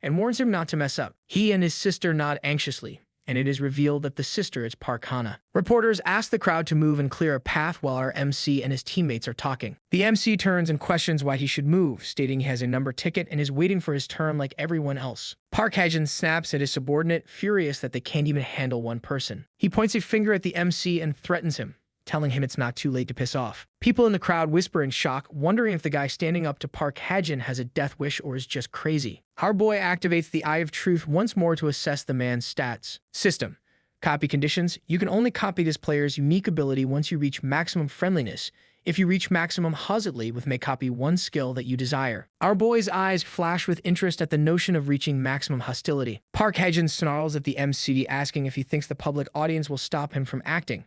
and warns him not to mess up. He and his sister nod anxiously, and it is revealed that the sister is Park Hana. Reporters ask the crowd to move and clear a path while our MC and his teammates are talking. The MC turns and questions why he should move, stating he has a number ticket and is waiting for his turn like everyone else. Park Hajin snaps at his subordinate, furious that they can't even handle one person. He points a finger at the MC and threatens him, telling him it's not too late to piss off. People in the crowd whisper in shock, wondering if the guy standing up to Park Hajin has a death wish or is just crazy. Our boy activates the Eye of Truth once more to assess the man's stats. System: Copy conditions. You can only copy this player's unique ability once you reach maximum friendliness. If you reach maximum hostility with may copy one skill that you desire. Our boy's eyes flash with interest at the notion of reaching maximum hostility. Park Hae-jin snarls at the MC, asking if he thinks the public audience will stop him from acting.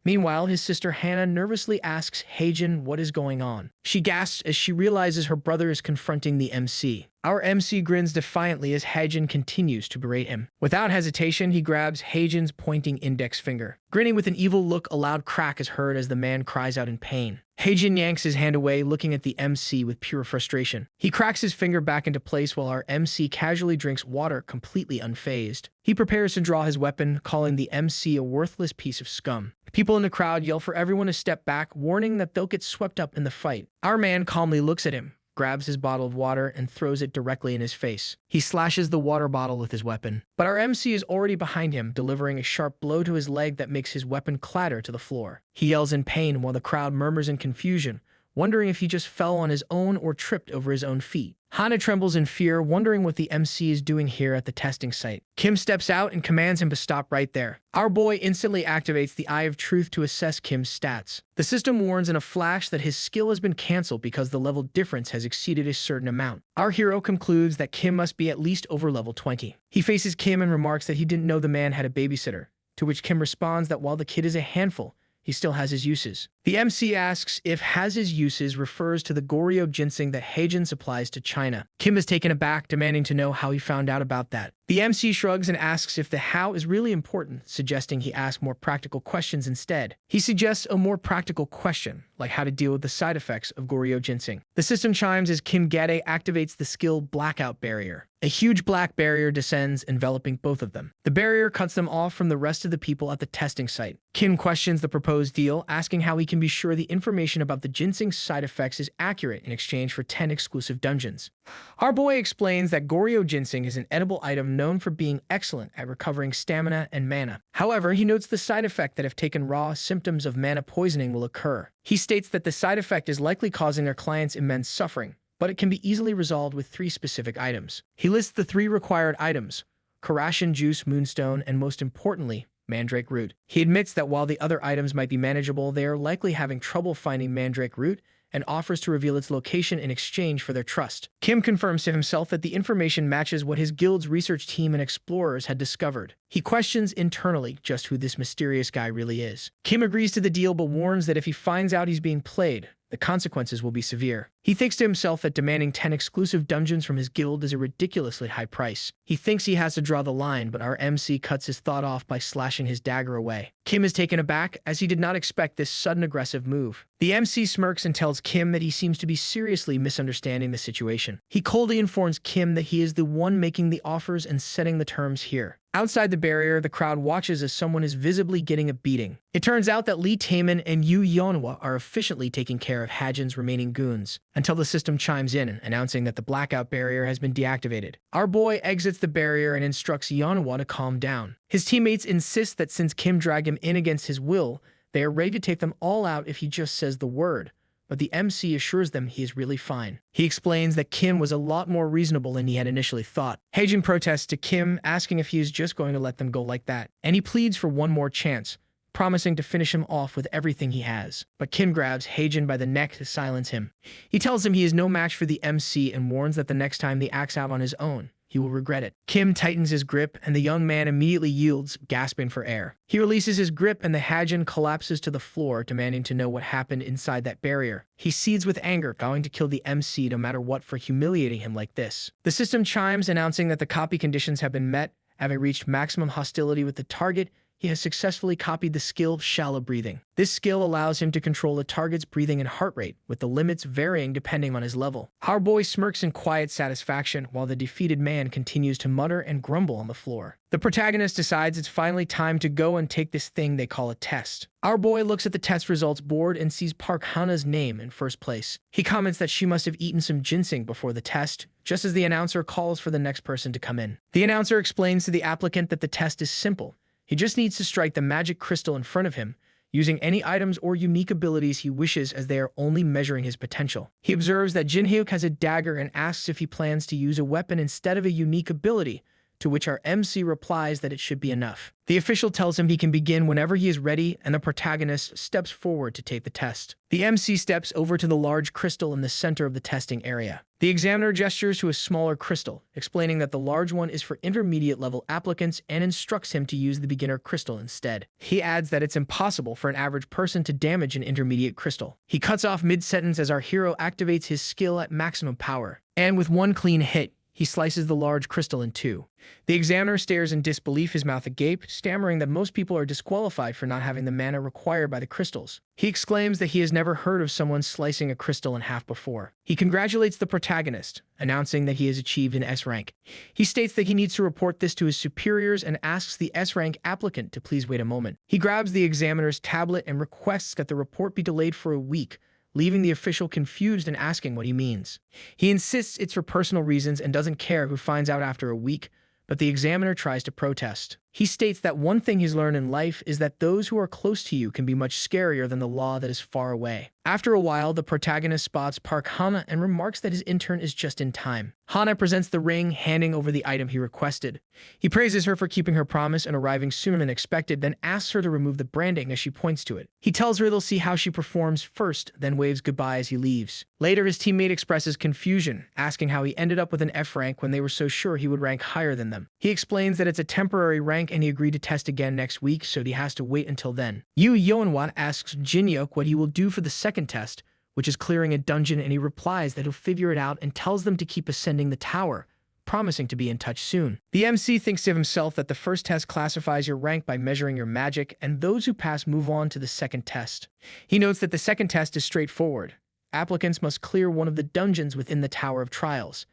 Meanwhile, his sister Hannah nervously asks Hae-jin what is going on. She gasps as she realizes her brother is confronting the MC. Our MC grins defiantly as Hae-jin continues to berate him. Without hesitation, he grabs Hae-jin's pointing index finger. Grinning with an evil look, a loud crack is heard as the man cries out in pain. Hae-jin yanks his hand away, looking at the MC with pure frustration. He cracks his finger back into place while our MC casually drinks water, completely unfazed. He prepares to draw his weapon, calling the MC a worthless piece of scum. People in the crowd yell for everyone to step back, warning that they'll get swept up in the fight. Our man calmly looks at him, grabs his bottle of water, and throws it directly in his face. He slashes the water bottle with his weapon. But our MC is already behind him, delivering a sharp blow to his leg that makes his weapon clatter to the floor. He yells in pain while the crowd murmurs in confusion, wondering if he just fell on his own or tripped over his own feet. Hana trembles in fear, wondering what the MC is doing here at the testing site. Kim steps out and commands him to stop right there. Our boy instantly activates the Eye of Truth to assess Kim's stats. The system warns in a flash that his skill has been cancelled because the level difference has exceeded a certain amount. Our hero concludes that Kim must be at least over level 20. He faces Kim and remarks that he didn't know the man had a babysitter, to which Kim responds that while the kid is a handful, he still has his uses. The MC asks if has his uses refers to the Goryeo ginseng that Hae-jin supplies to China. Kim is taken aback, demanding to know how he found out about that. The MC shrugs and asks if the how is really important, suggesting he ask more practical questions instead. He suggests a more practical question, like how to deal with the side effects of Goryeo ginseng. The system chimes as Kim Gade activates the skill Blackout Barrier. A huge black barrier descends, enveloping both of them. The barrier cuts them off from the rest of the people at the testing site. Kim questions the proposed deal, asking how he can be sure the information about the ginseng's side effects is accurate in exchange for 10 exclusive dungeons. Our boy explains that Goryeo ginseng is an edible item known for being excellent at recovering stamina and mana. However, he notes the side effect that if taken raw, symptoms of mana poisoning will occur. He states that the side effect is likely causing their clients immense suffering, but it can be easily resolved with 3 specific items. He lists the 3 required items: Karashin Juice, Moonstone, and most importantly, Mandrake Root. He admits that while the other items might be manageable, they are likely having trouble finding Mandrake Root and offers to reveal its location in exchange for their trust. Kim confirms to himself that the information matches what his guild's research team and explorers had discovered. He questions internally just who this mysterious guy really is. Kim agrees to the deal but warns that if he finds out he's being played, the consequences will be severe. He thinks to himself that demanding 10 exclusive dungeons from his guild is a ridiculously high price. He thinks he has to draw the line, but our MC cuts his thought off by slashing his dagger away. Kim is taken aback, as he did not expect this sudden aggressive move. The MC smirks and tells Kim that he seems to be seriously misunderstanding the situation. He coldly informs Kim that he is the one making the offers and setting the terms here. Outside the barrier, the crowd watches as someone is visibly getting a beating. It turns out that Lee Taemin and Yu Yeonhwa are efficiently taking care of Hae-jin's remaining goons, until the system chimes in, announcing that the blackout barrier has been deactivated. Our boy exits the barrier and instructs Yeonhwa to calm down. His teammates insist that since Kim dragged him in against his will, they are ready to take them all out if he just says the word. But the MC assures them he is really fine. He explains that Kim was a lot more reasonable than he had initially thought. Hae-jin protests to Kim, asking if he is just going to let them go like that, and he pleads for one more chance, promising to finish him off with everything he has. But Kim grabs Hae-jin by the neck to silence him. He tells him he is no match for the MC and warns that the next time he acts out on his own, he will regret it. Kim tightens his grip, and the young man immediately yields, gasping for air. He releases his grip, and the Hae-jin collapses to the floor, demanding to know what happened inside that barrier. He seethes with anger, vowing to kill the MC no matter what for humiliating him like this. The system chimes, announcing that the copy conditions have been met. Having reached maximum hostility with the target, he has successfully copied the skill Shallow Breathing. This skill allows him to control the target's breathing and heart rate, with the limits varying depending on his level. Our boy smirks in quiet satisfaction while the defeated man continues to mutter and grumble on the floor. The protagonist decides it's finally time to go and take this thing they call a test. Our boy looks at the test results board and sees Park Hana's name in first place. He comments that she must have eaten some ginseng before the test, just as the announcer calls for the next person to come in. The announcer explains to the applicant that the test is simple. He just needs to strike the magic crystal in front of him, using any items or unique abilities he wishes, as they are only measuring his potential. He observes that Jin Hyuk has a dagger and asks if he plans to use a weapon instead of a unique ability, to which our MC replies that it should be enough. The official tells him he can begin whenever he is ready, and the protagonist steps forward to take the test. The MC steps over to the large crystal in the center of the testing area. The examiner gestures to a smaller crystal, explaining that the large one is for intermediate-level applicants and instructs him to use the beginner crystal instead. He adds that it's impossible for an average person to damage an intermediate crystal. He cuts off mid-sentence as our hero activates his skill at maximum power, and with one clean hit, he slices the large crystal in two. The examiner stares in disbelief, his mouth agape, stammering that most people are disqualified for not having the mana required by the crystals. He exclaims that he has never heard of someone slicing a crystal in half before. He congratulates the protagonist, announcing that he has achieved an S rank. He states that he needs to report this to his superiors and asks the S rank applicant to please wait a moment. He grabs the examiner's tablet and requests that the report be delayed for a week, leaving the official confused and asking what he means. He insists it's for personal reasons and doesn't care who finds out after a week, but the examiner tries to protest. He states that one thing he's learned in life is that those who are close to you can be much scarier than the law that is far away. After a while, the protagonist spots Park Hana and remarks that his intern is just in time. Hana presents the ring, handing over the item he requested. He praises her for keeping her promise and arriving sooner than expected, then asks her to remove the branding as she points to it. He tells her they'll see how she performs first, then waves goodbye as he leaves. Later, his teammate expresses confusion, asking how he ended up with an F rank when they were so sure he would rank higher than them. He explains that it's a temporary rank and he agreed to test again next week, so he has to wait until then. Yu Yeonwan asks Jinhyuk what he will do for the second test, which is clearing a dungeon, and he replies that he'll figure it out and tells them to keep ascending the tower, promising to be in touch soon. The MC thinks to himself that the first test classifies your rank by measuring your magic, and those who pass move on to the second test. He notes that the second test is straightforward. Applicants must clear one of the dungeons within the Tower of Trials.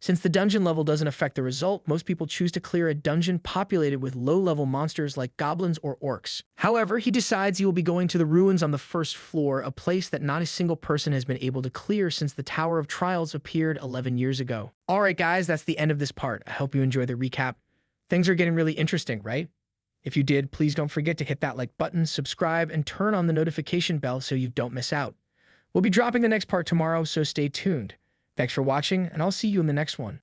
Since the dungeon level doesn't affect the result, most people choose to clear a dungeon populated with low-level monsters like goblins or orcs. However, he decides he will be going to the ruins on the first floor, a place that not a single person has been able to clear since the Tower of Trials appeared 11 years ago. Alright guys, that's the end of this part. I hope you enjoy the recap. Things are getting really interesting, right? If you did, please don't forget to hit that like button, subscribe, and turn on the notification bell so you don't miss out. We'll be dropping the next part tomorrow, so stay tuned. Thanks for watching, and I'll see you in the next one.